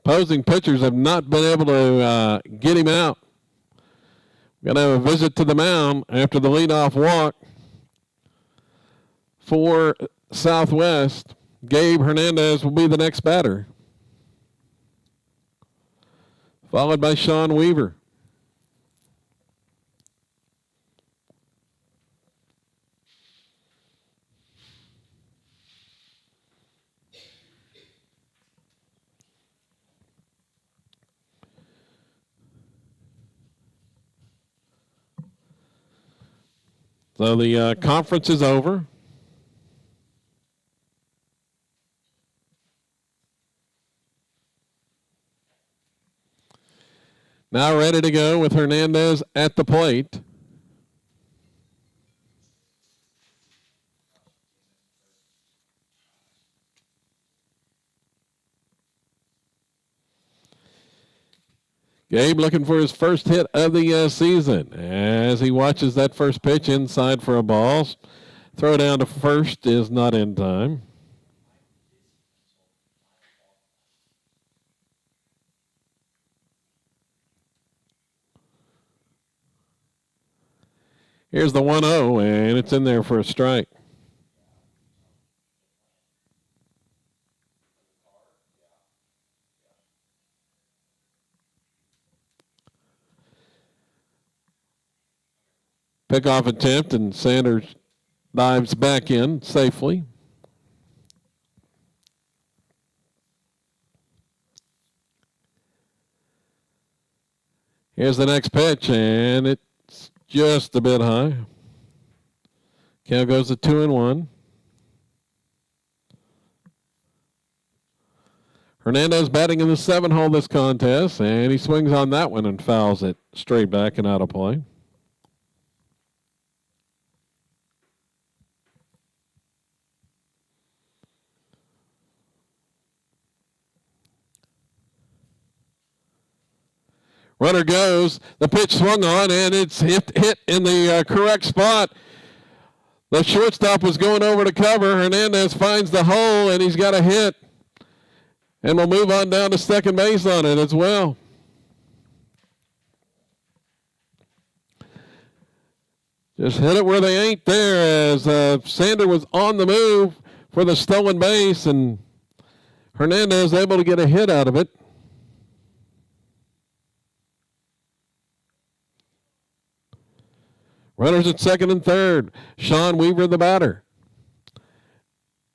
Opposing pitchers have not been able to get him out. Going to have a visit to the mound after the leadoff walk for Southwest. Gabe Hernandez will be the next batter, followed by Sean Weaver. So the conference is over. Now ready to go with Hernandez at the plate. Gabe looking for his first hit of the season as he watches that first pitch inside for a ball. Throw down to first is not in time. Here's the 1-0, and it's in there for a strike. Pickoff attempt, and Sanders dives back in safely. Here's the next pitch, and it's just a bit high. Count goes to 2-1. Hernandez batting in the 7-hole this contest, and he swings on that one and fouls it straight back and out of play. Runner goes. The pitch swung on, and it's hit in the correct spot. The shortstop was going over to cover. Hernandez finds the hole, and he's got a hit. And we'll move on down to second base on it as well. Just hit it where they ain't there as Sander was on the move for the stolen base, and Hernandez able to get a hit out of it. Runners at second and third. Sean Weaver, the batter.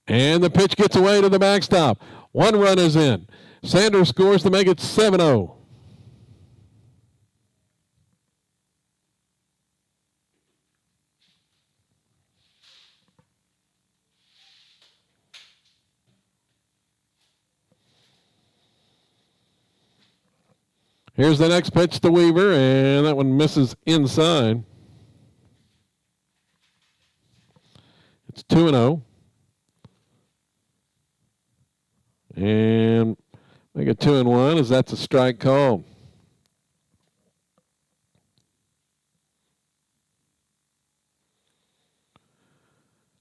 And the pitch gets away to the backstop. One run is in. Sanders scores to make it 7-0. Here's the next pitch to Weaver, and that one misses inside. It's 2-0. And make it 2-1 as that's a strike call.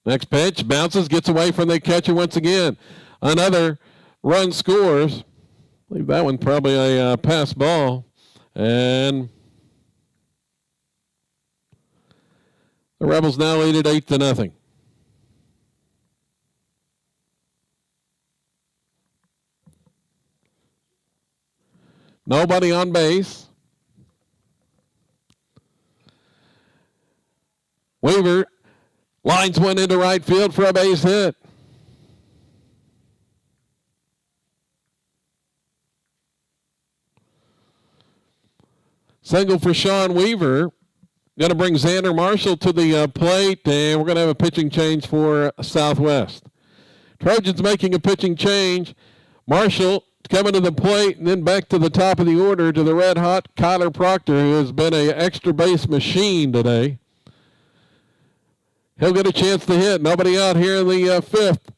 Next pitch, bounces, gets away from the catcher once again. Another run scores. I believe that one probably a pass ball. And the Rebels now lead it 8-0. Nobody on base. Weaver lines one into right field for a base hit. Single for Sean Weaver. Going to bring Xander Marshall to the plate, and we're going to have a pitching change for Southwest. Trojans making a pitching change. Marshall coming to the plate, and then back to the top of the order to the red-hot Kyler Proctor, who has been an extra base machine today. He'll get a chance to hit. Nobody out here in the fifth.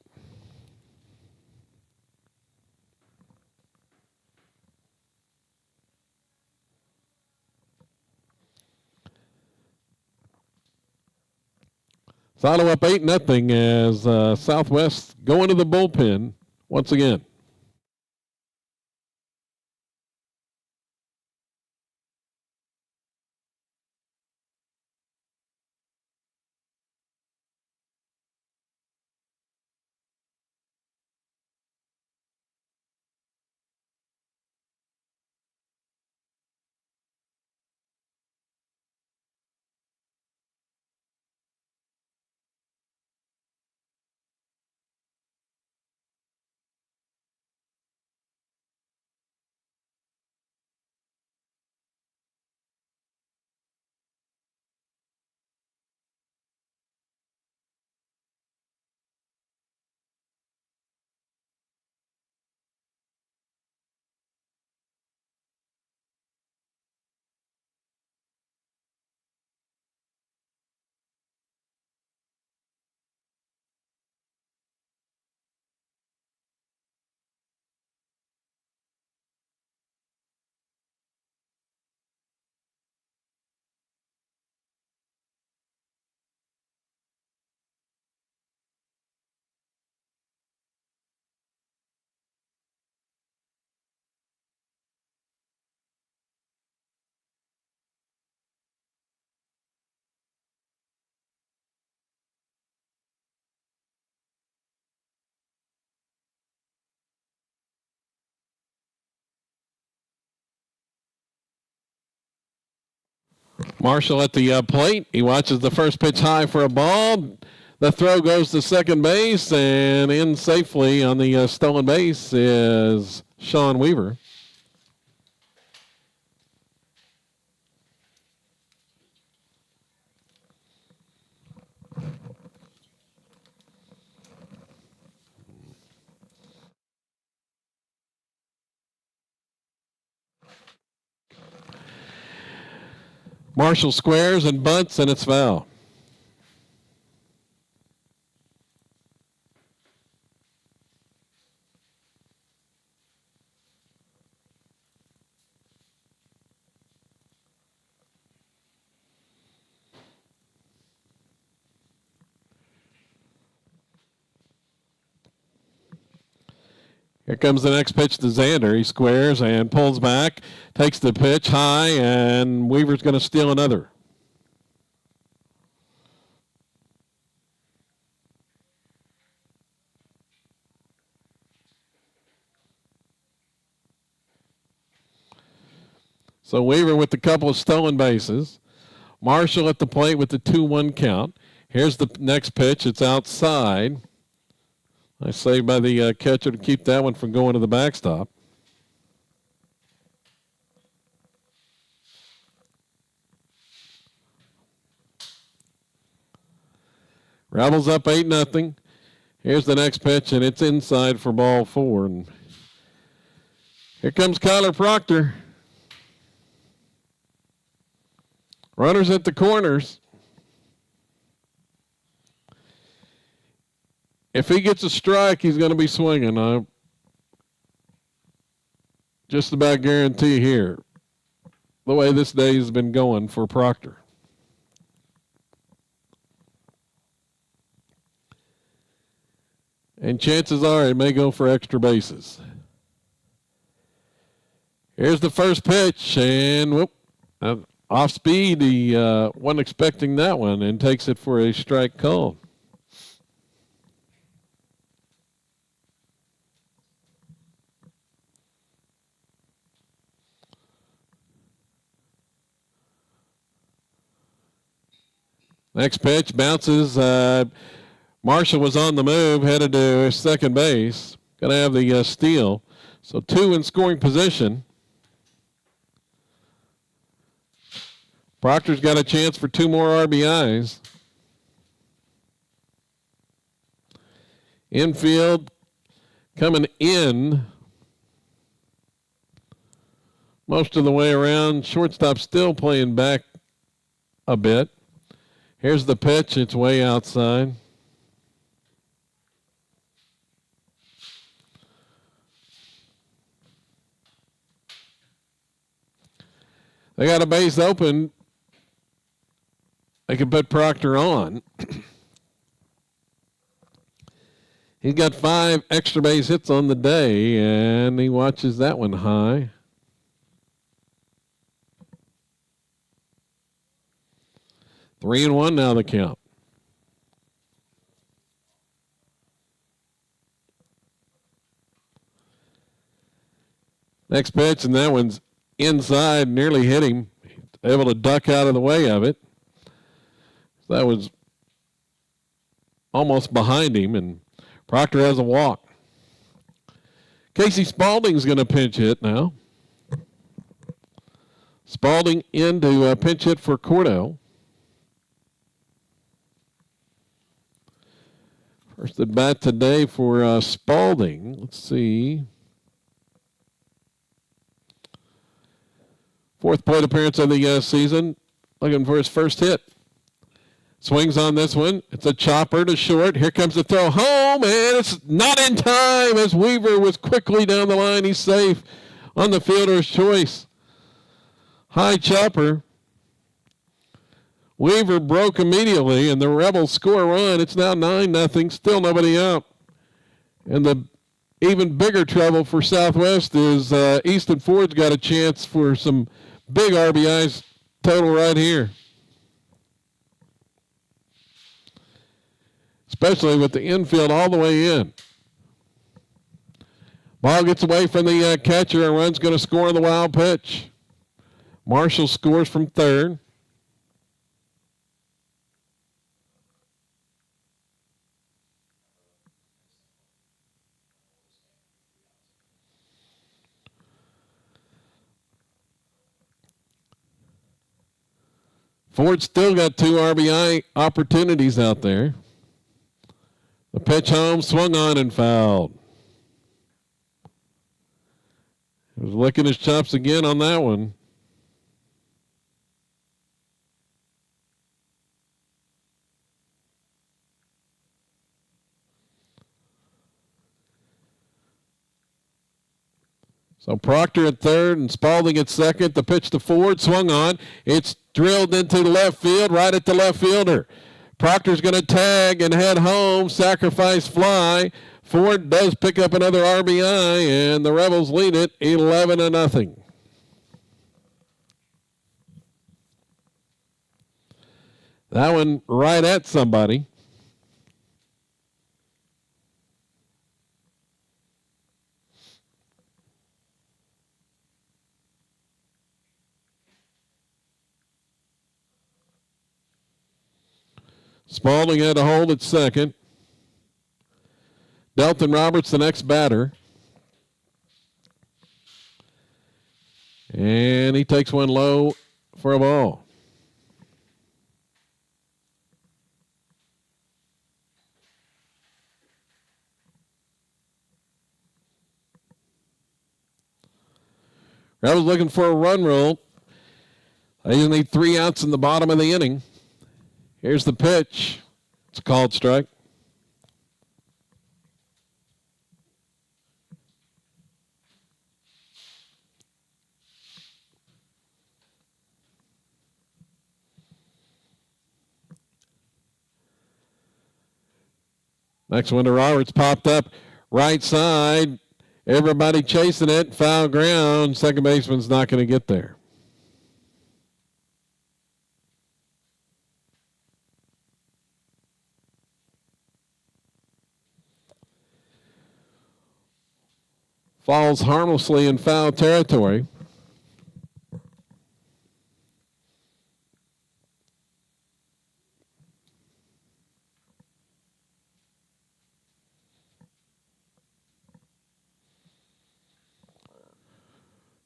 Follow up 8-0 as Southwest go into the bullpen once again. Marshall at the plate. He watches the first pitch high for a ball. The throw goes to second base, and in safely on the stolen base is Sean Weaver. Marshall squares and bunts, and it's foul. Here comes the next pitch to Xander. He squares and pulls back, takes the pitch high, and Weaver's going to steal another. So Weaver with a couple of stolen bases. Marshall at the plate with the 2-1 count. Here's the next pitch. It's outside. Nice save by the catcher to keep that one from going to the backstop. Rebels up 8-0. Here's the next pitch, and it's inside for ball 4. And here comes Kyler Proctor. Runners at the corners. If he gets a strike, he's going to be swinging. I just about guarantee here, the way this day has been going for Proctor. And chances are he may go for extra bases. Here's the first pitch, and whoop, off speed. He wasn't expecting that one and takes it for a strike call. Next pitch bounces. Marshall was on the move, headed to second base. Going to have the steal. So 2 in scoring position. Proctor's got a chance for 2 more RBIs. Infield coming in most of the way around. Shortstop still playing back a bit. Here's the pitch. It's way outside. They got a base open. They can put Proctor on. He's got 5 extra base hits on the day, and he watches that one high. Three and 1 now the count. Next pitch, and that one's inside, nearly hit him. Able to duck out of the way of it. That was almost behind him, and Proctor has a walk. Casey Spalding's going to pinch hit now. Spalding in to pinch hit for Cordell. First at bat today for Spalding. Let's see. 4th plate appearance of the season. Looking for his first hit. Swings on this one. It's a chopper to short. Here comes the throw home, and it's not in time as Weaver was quickly down the line. He's safe on the fielder's choice. High chopper. Weaver broke immediately, and the Rebels score a run. It's now 9-0. Still nobody out. And the even bigger trouble for Southwest is Easton Ford's got a chance for some big RBIs total right here. Especially with the infield all the way in. Ball gets away from the catcher. A run's going to score on the wild pitch. Marshall scores from third. Ford still got 2 RBI opportunities out there. The pitch home, swung on and fouled. He was licking his chops again on that one. So Proctor at third and Spalding at second. The pitch to Ford, swung on. It's drilled into the left field, right at the left fielder. Proctor's going to tag and head home, sacrifice fly. Ford does pick up another RBI, and the Rebels lead it 11-0. That one right at somebody. Spalding had to hold at second. Delton Roberts, the next batter. And he takes one low for a ball. Rebels looking for a run rule. They just need 3 outs in the bottom of the inning. Here's the pitch. It's a called strike. Next one to Roberts, popped up right side. Everybody chasing it. Foul ground. Second baseman's not going to get there. Falls harmlessly in foul territory.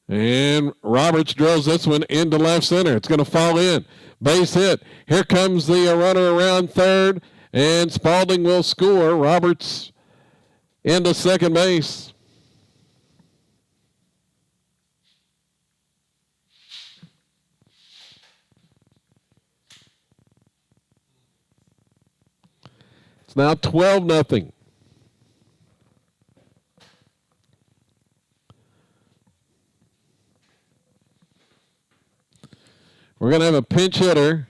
And Roberts drills this one into left center. It's going to fall in. Base hit. Here comes the runner around third, and Spalding will score. Roberts into second base. It's now 12-0. We're going to have a pinch hitter.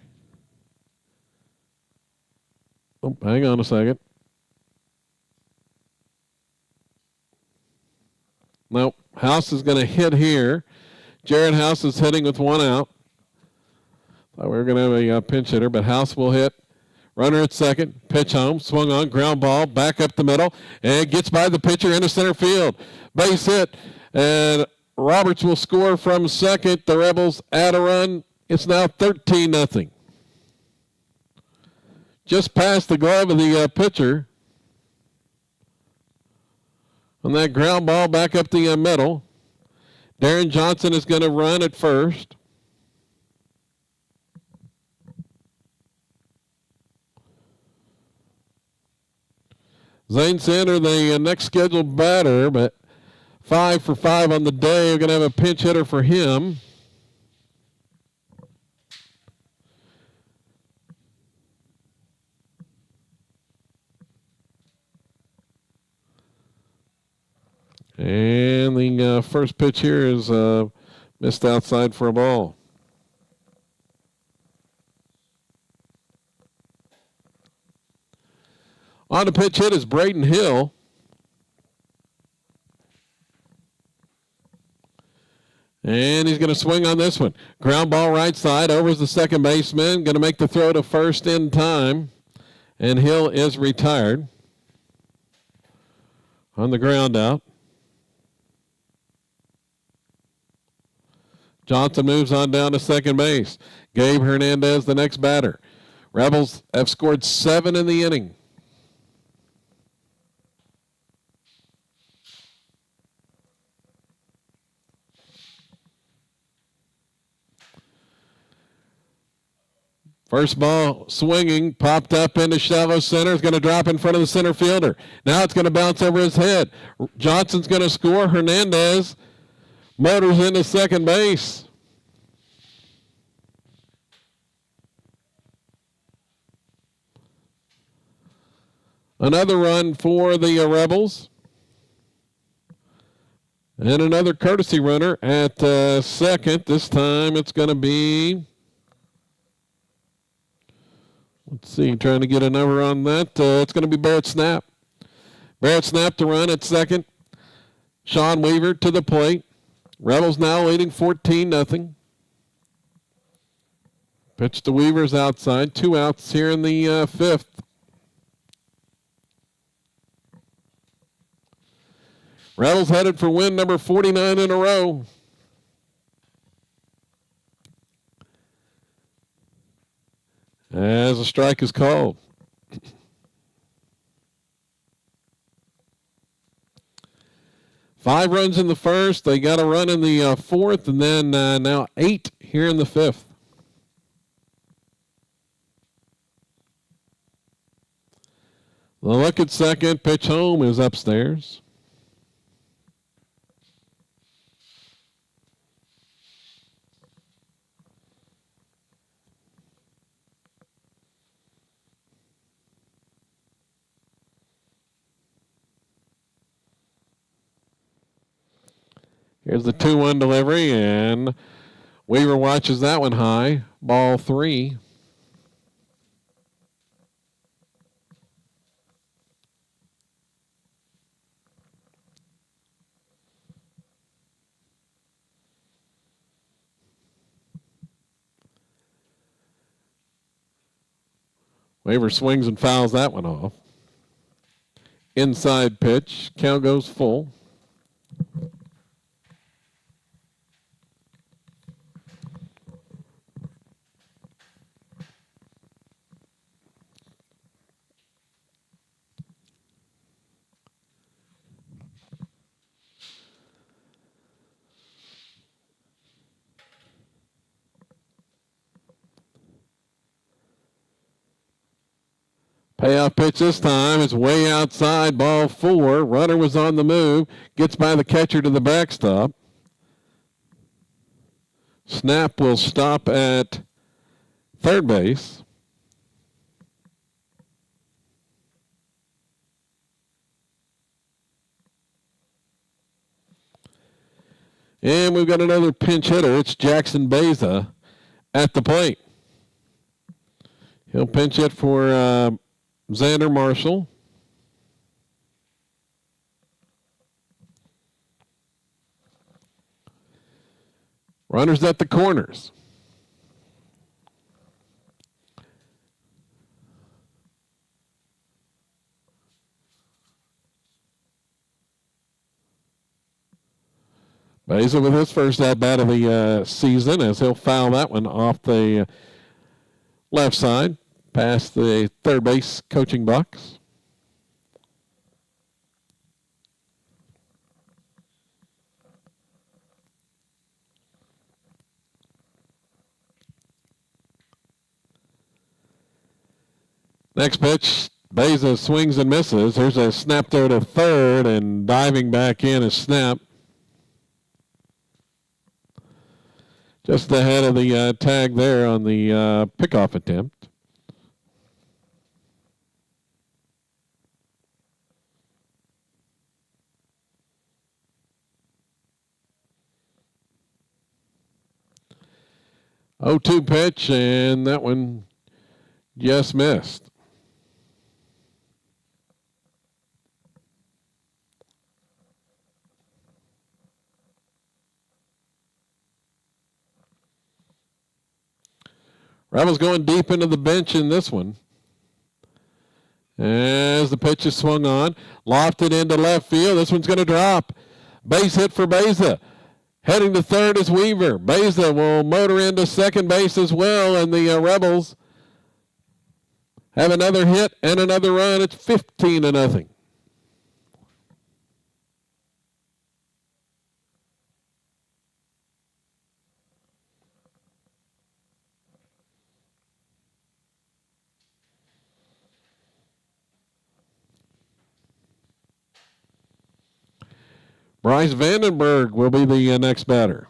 Oh, hang on a second. Nope. House is going to hit here. Jared House is hitting with 1 out. Thought we were going to have a pinch hitter, but House will hit. Runner at second. Pitch home. Swung on. Ground ball. Back up the middle. And gets by the pitcher into center field. Base hit. And Roberts will score from second. The Rebels add a run. It's now 13-0. Just past the glove of the pitcher. On that ground ball back up the middle. Darren Johnson is going to run at first. Zane Sander, the next scheduled batter, but 5 for 5 on the day. We're going to have a pinch hitter for him. And the first pitch here is missed outside for a ball. On the pitch hit is Braden Hill. And he's going to swing on this one. Ground ball right side. Over is the second baseman. Going to make the throw to first in time. And Hill is retired on the ground out. Johnson moves on down to second base. Gabe Hernandez, the next batter. Rebels have scored 7 in the inning. First ball swinging, popped up into shallow center. It's going to drop in front of the center fielder. Now it's going to bounce over his head. Johnson's going to score. Hernandez motors into second base. Another run for the Rebels. And another courtesy runner at second. This time it's going to be, let's see, trying to get a number on that. It's going to be Barrett Snap. Barrett Snap to run at second. Sean Weaver to the plate. Rebels now leading 14-0. Pitch to Weaver's outside. 2 outs here in the fifth. Rebels headed for win number 49 in a row. As a strike is called. Five runs in the first. They got a run in the fourth, and then now 8 here in the fifth. The look at second. Pitch home is upstairs. Here's the 2-1 delivery, and Weaver watches that one high. Ball 3. Weaver swings and fouls that one off. Inside pitch. Count goes full. Payoff pitch this time is way outside, ball 4. Runner was on the move, gets by the catcher to the backstop. Snap will stop at third base. And we've got another pinch hitter. It's Jackson Beza at the plate. He'll pinch it for Xander Marshall. Runners at the corners. Beza with his first at-bat of the season, as he'll foul that one off the left side, past the third base coaching box. Next pitch, Beza swings and misses. There's a snap there to third, and diving back in is Snap. Just ahead of the tag there on the pickoff attempt. Oh, 2 pitch, and that one just missed. Rebels going deep into the bench in this one. As the pitch is swung on, lofted into left field. This one's going to drop. Base hit for Beza. Heading to third is Weaver. Beza will motor into second base as well, and the Rebels have another hit and another run. It's 15-0. Bryce Vandenberg will be the next batter.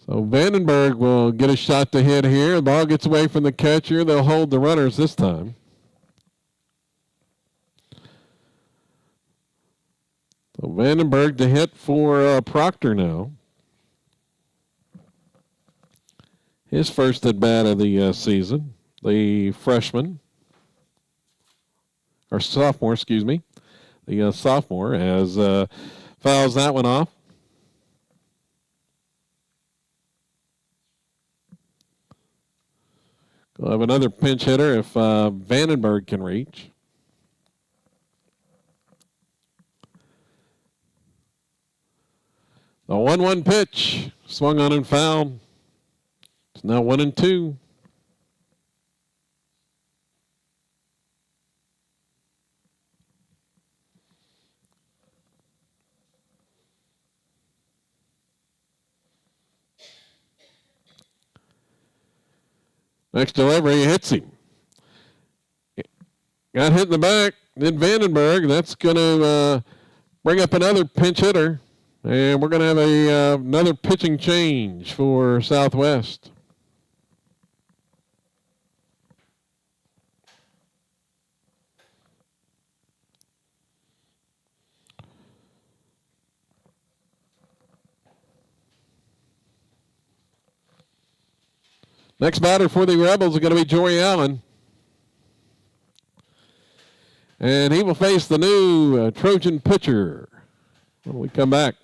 So Vandenberg will get a shot to hit here. The ball gets away from the catcher. They'll hold the runners this time. So Vandenberg to hit for Proctor now. His first at bat of the season. The freshman, or sophomore, excuse me. The sophomore has fouls that one off. We'll have another pinch hitter if Vandenberg can reach. The 1-1 pitch, swung on and fouled. It's now 1-2. Next delivery, hits him. Got hit in the back. Then Vandenberg. That's going to bring up another pinch hitter. And we're going to have another pitching change for Southwest. Next batter for the Rebels is going to be Jory Allen. And he will face the new Trojan pitcher when we come back.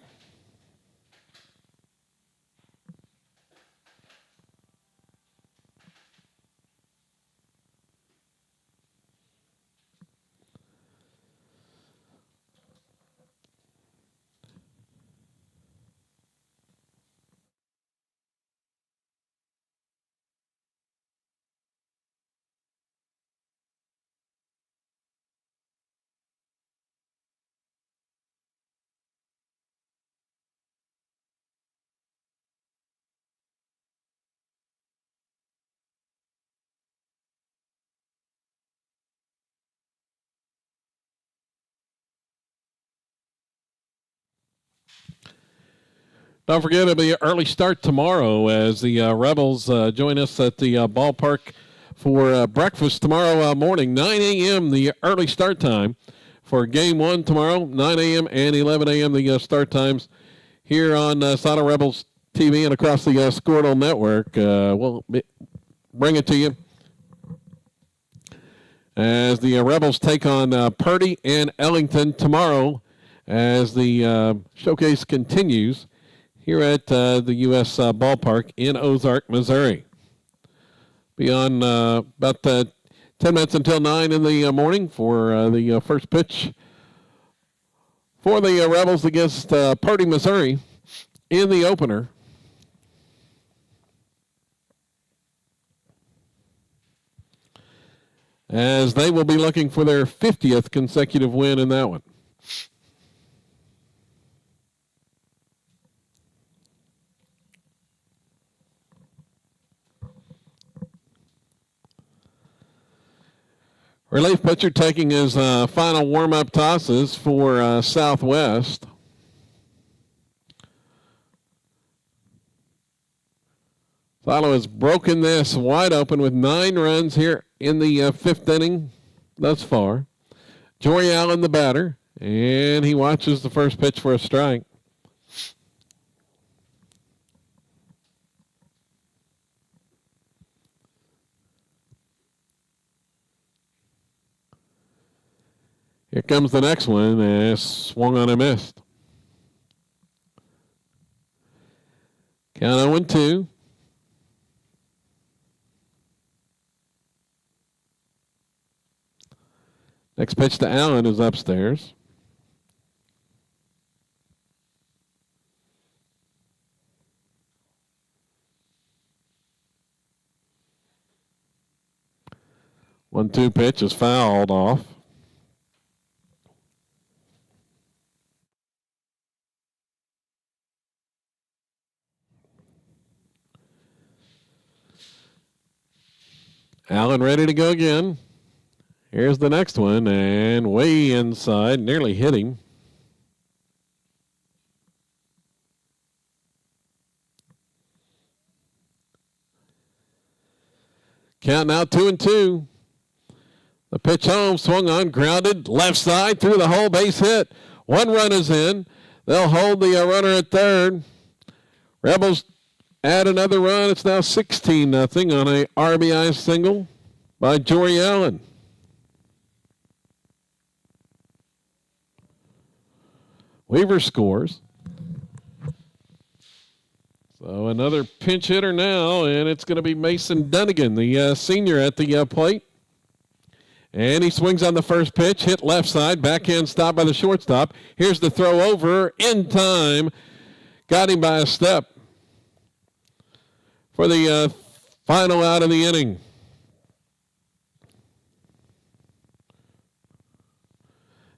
Don't forget, it'll be an early start tomorrow as the Rebels join us at the ballpark for breakfast tomorrow morning. 9 a.m. the early start time for Game 1 tomorrow. 9 a.m. and 11 a.m. the start times here on Saddle Rebels TV and across the Squirtle Network. We'll bring it to you as the Rebels take on Purdy and Ellington tomorrow as the showcase continues here at the U.S. Ballpark in Ozark, Missouri. Be on about 10 minutes until 9 in the morning for the first pitch for the Rebels against Purdy, Missouri in the opener. As they will be looking for their 50th consecutive win in that one. Relief pitcher taking his final warm-up tosses for Southwest. Thilo has broken this wide open with 9 runs here in the fifth inning thus far. Jory Allen, the batter, and he watches the first pitch for a strike. Here comes the next one, and swung on and missed. Count 0-2. Next pitch to Allen is upstairs. 1-2 pitch is fouled off. Allen ready to go again. Here's the next one, and way inside, nearly hit him. Count now 2-2. The pitch home, swung on, grounded, left side, through the hole, base hit. One run is in. They'll hold the runner at third. Rebels add another run. It's now 16-0 on a RBI single by Jory Allen. Weaver scores. So another pinch hitter now, and it's going to be Mason Dunnigan, the senior at the plate. And he swings on the first pitch, hit left side, backhand stop by the shortstop. Here's the throw over in time. Got him by a step for the final out of the inning.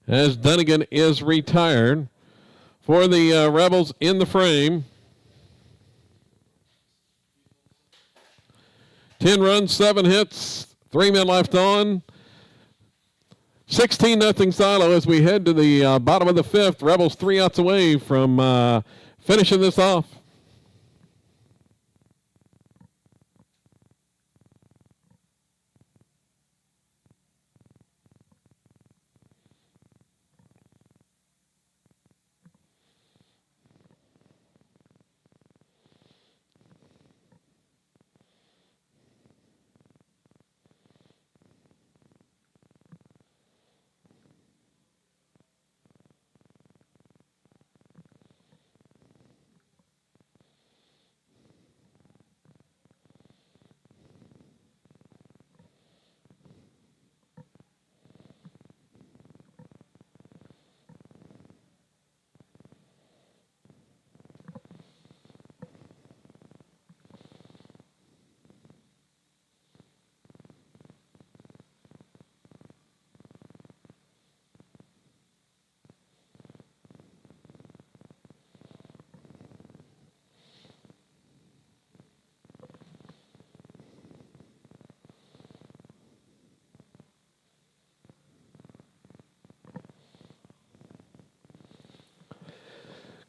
As Dunnigan is retired for the Rebels in the frame. 10 runs, 7 hits, 3 men left on. 16-0 Silo as we head to the bottom of the fifth. Rebels 3 outs away from finishing this off.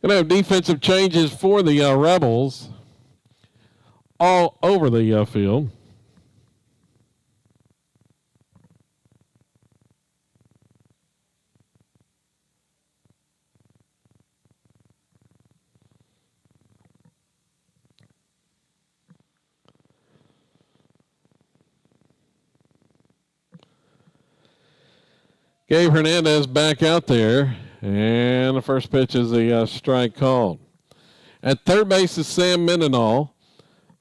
Going to have defensive changes for the Rebels all over the field. Gabe Hernandez back out there. And the first pitch is a strike called. At third base is Sam Mendenhall.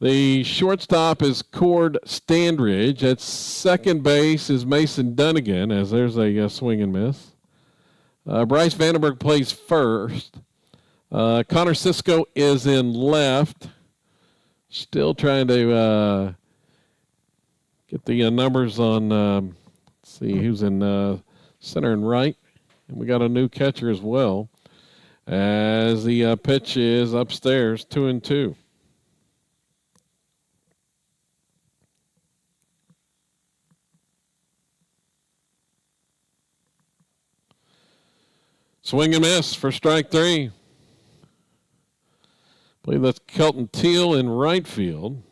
The shortstop is Cord Standridge. At second base is Mason Dunnigan, as there's a swing and miss. Bryce Vandenberg plays first. Connor Cisco is in left. Still trying to get the numbers on, let's see who's in center and right. And we got a new catcher as well, as the pitch is upstairs, 2-2. Swing and miss for strike 3. I believe that's Kelton Teal in right field.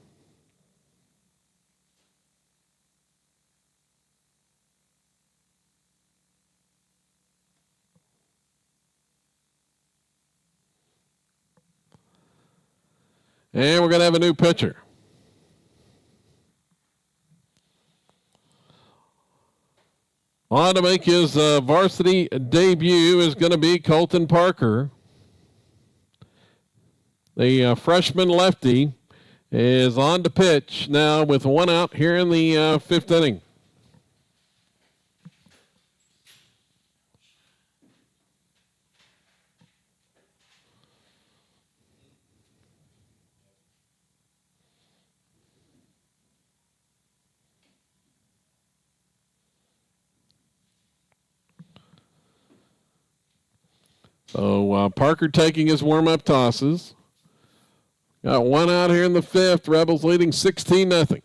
And we're going to have a new pitcher. On to make his varsity debut is going to be Colton Parker. The freshman lefty is on to pitch now with 1 out here in the fifth inning. So Parker taking his warm-up tosses. Got 1 out here in the fifth. Rebels leading 16-0.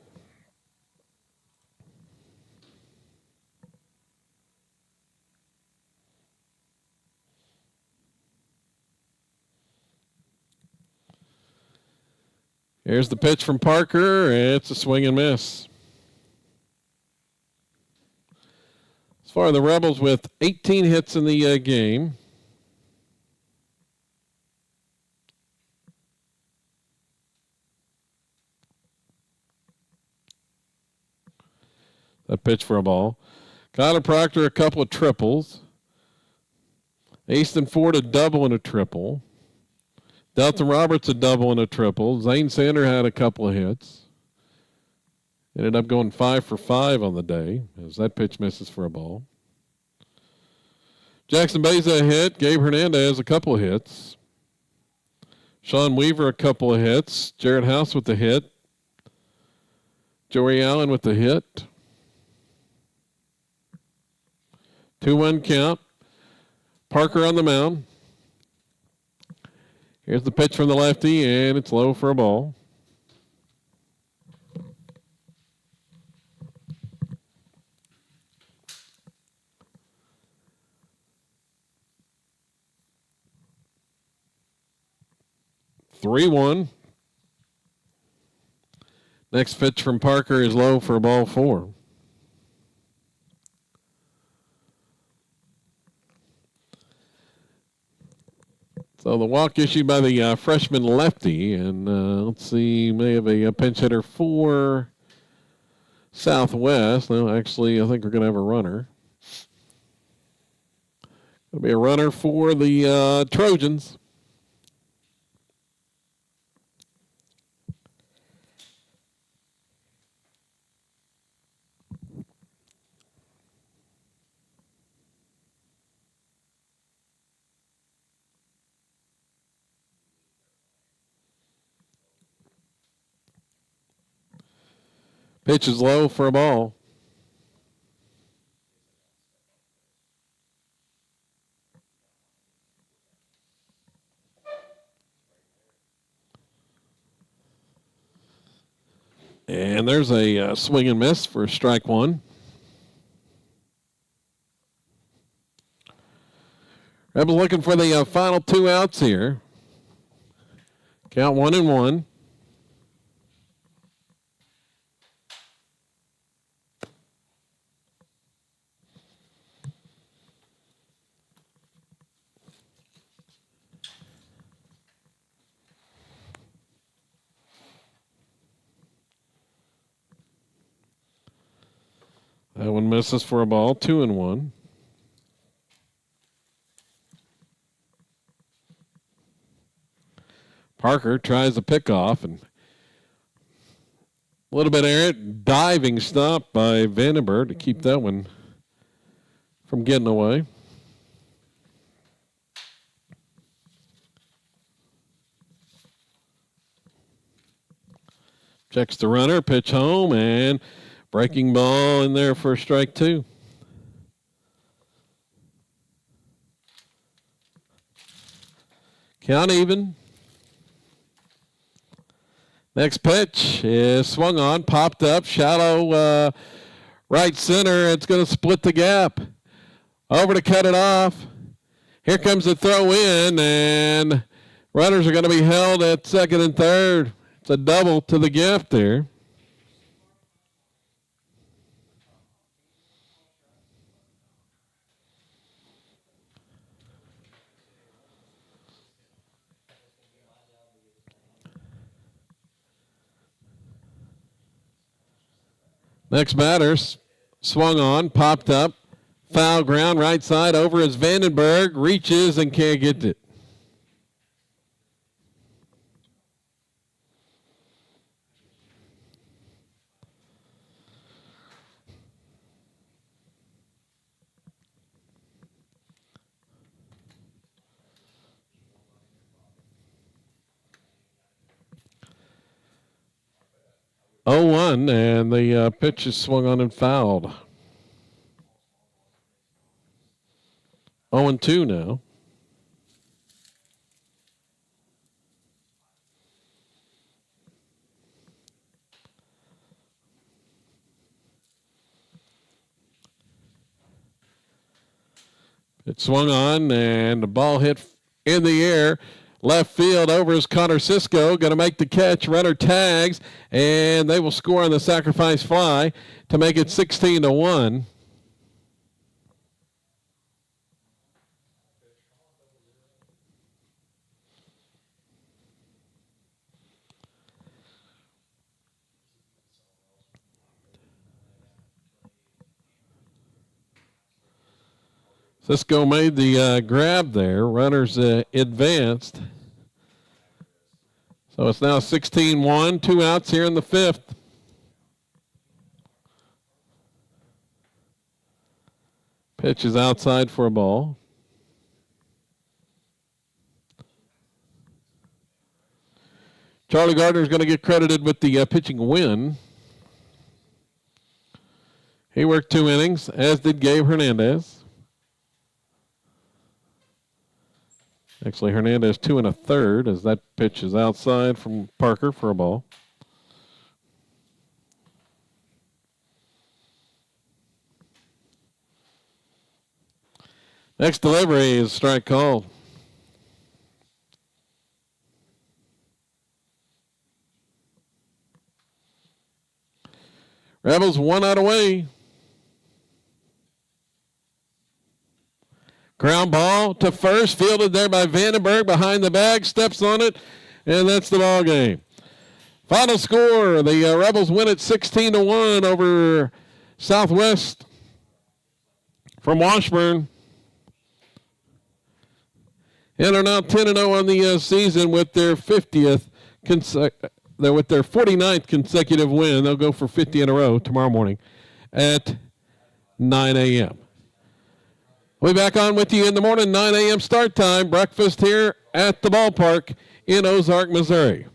Here's the pitch from Parker. It's a swing and miss. As far as the Rebels with 18 hits in the game. That pitch for a ball. Connor Proctor, a couple of triples. Easton Ford, a double and a triple. Delton Roberts, a double and a triple. Zane Sander had a couple of hits. Ended up going 5 for 5 on the day as that pitch misses for a ball. Jackson Beza a hit. Gabe Hernandez a couple of hits. Sean Weaver a couple of hits. Jared House with the hit. Joey Allen with the hit. 2-1 count. Parker on the mound. Here's the pitch from the lefty, and it's low for a ball. 3-1. Next pitch from Parker is low for a ball 4. So the walk issued by the freshman lefty, and let's see, may have a pinch hitter for Southwest. No, actually, I think we're going to have a runner. Going to be a runner for the Trojans. Pitch is low for a ball. And there's a swing and miss for strike 1. Rebels looking for the final 2 outs here. Count 1-1. That one misses for a ball, 2-1. Parker tries to pick off, and a little bit errant diving stop by Vandenberg to keep that one from getting away. Checks the runner, pitch home, and breaking ball in there for strike 2. Count even. Next pitch is swung on, popped up, shallow right center. It's going to split the gap. Over to cut it off. Here comes the throw in, and runners are going to be held at second and third. It's a double to the gift there. Next batter's swung on, popped up, foul ground, right side over as Vandenberg reaches and can't get it. Oh, 1, and the pitch is swung on and fouled. 0-2 now. It swung on, and the ball hit in the air. left field. Over is Connor Cisco, going to make the catch. Runner tags, and they will score on the sacrifice fly to make it 16-1. Cisco made the grab there. Runners advanced. So it's now 16-1, 2 outs here in the 5th. Pitch is outside for a ball. Charlie Gardner is going to get credited with the pitching win. He worked 2 innings, as did Gabe Hernandez. Actually, Hernandez 2 1/3 as that pitch is outside from Parker for a ball. Next delivery is strike called. Rebels 1 out away. Ground ball to first, fielded there by Vandenberg behind the bag, steps on it, and that's the ball game. Final score, the Rebels win it 16-1 over Southwest from Washburn. And are now 10-0 on the season with their 49th consecutive win. They'll go for 50 in a row tomorrow morning at 9 a.m. We'll be back on with you in the morning, 9 a.m. start time. Breakfast here at the ballpark in Ozark, Missouri.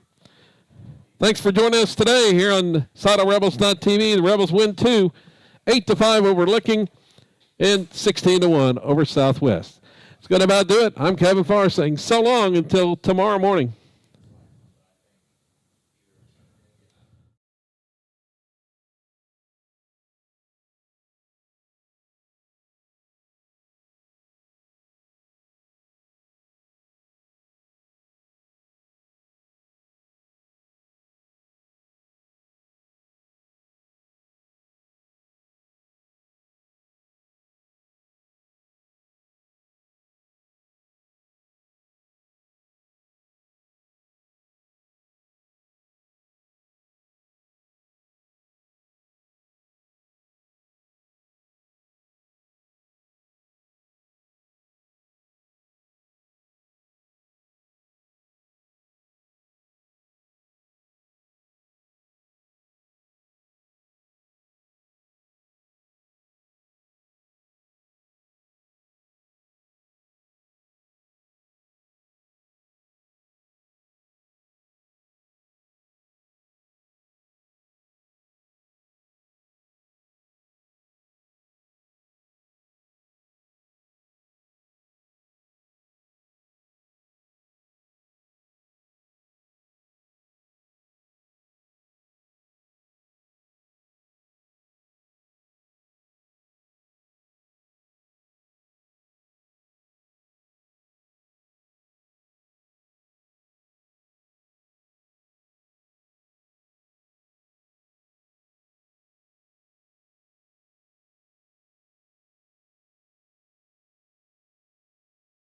Thanks for joining us today here on SidleRebels.tv. The Rebels win 2, 8-5 over Licking, and 16-1 over Southwest. It's going to about do it. I'm Kevin Farr saying so long until tomorrow morning.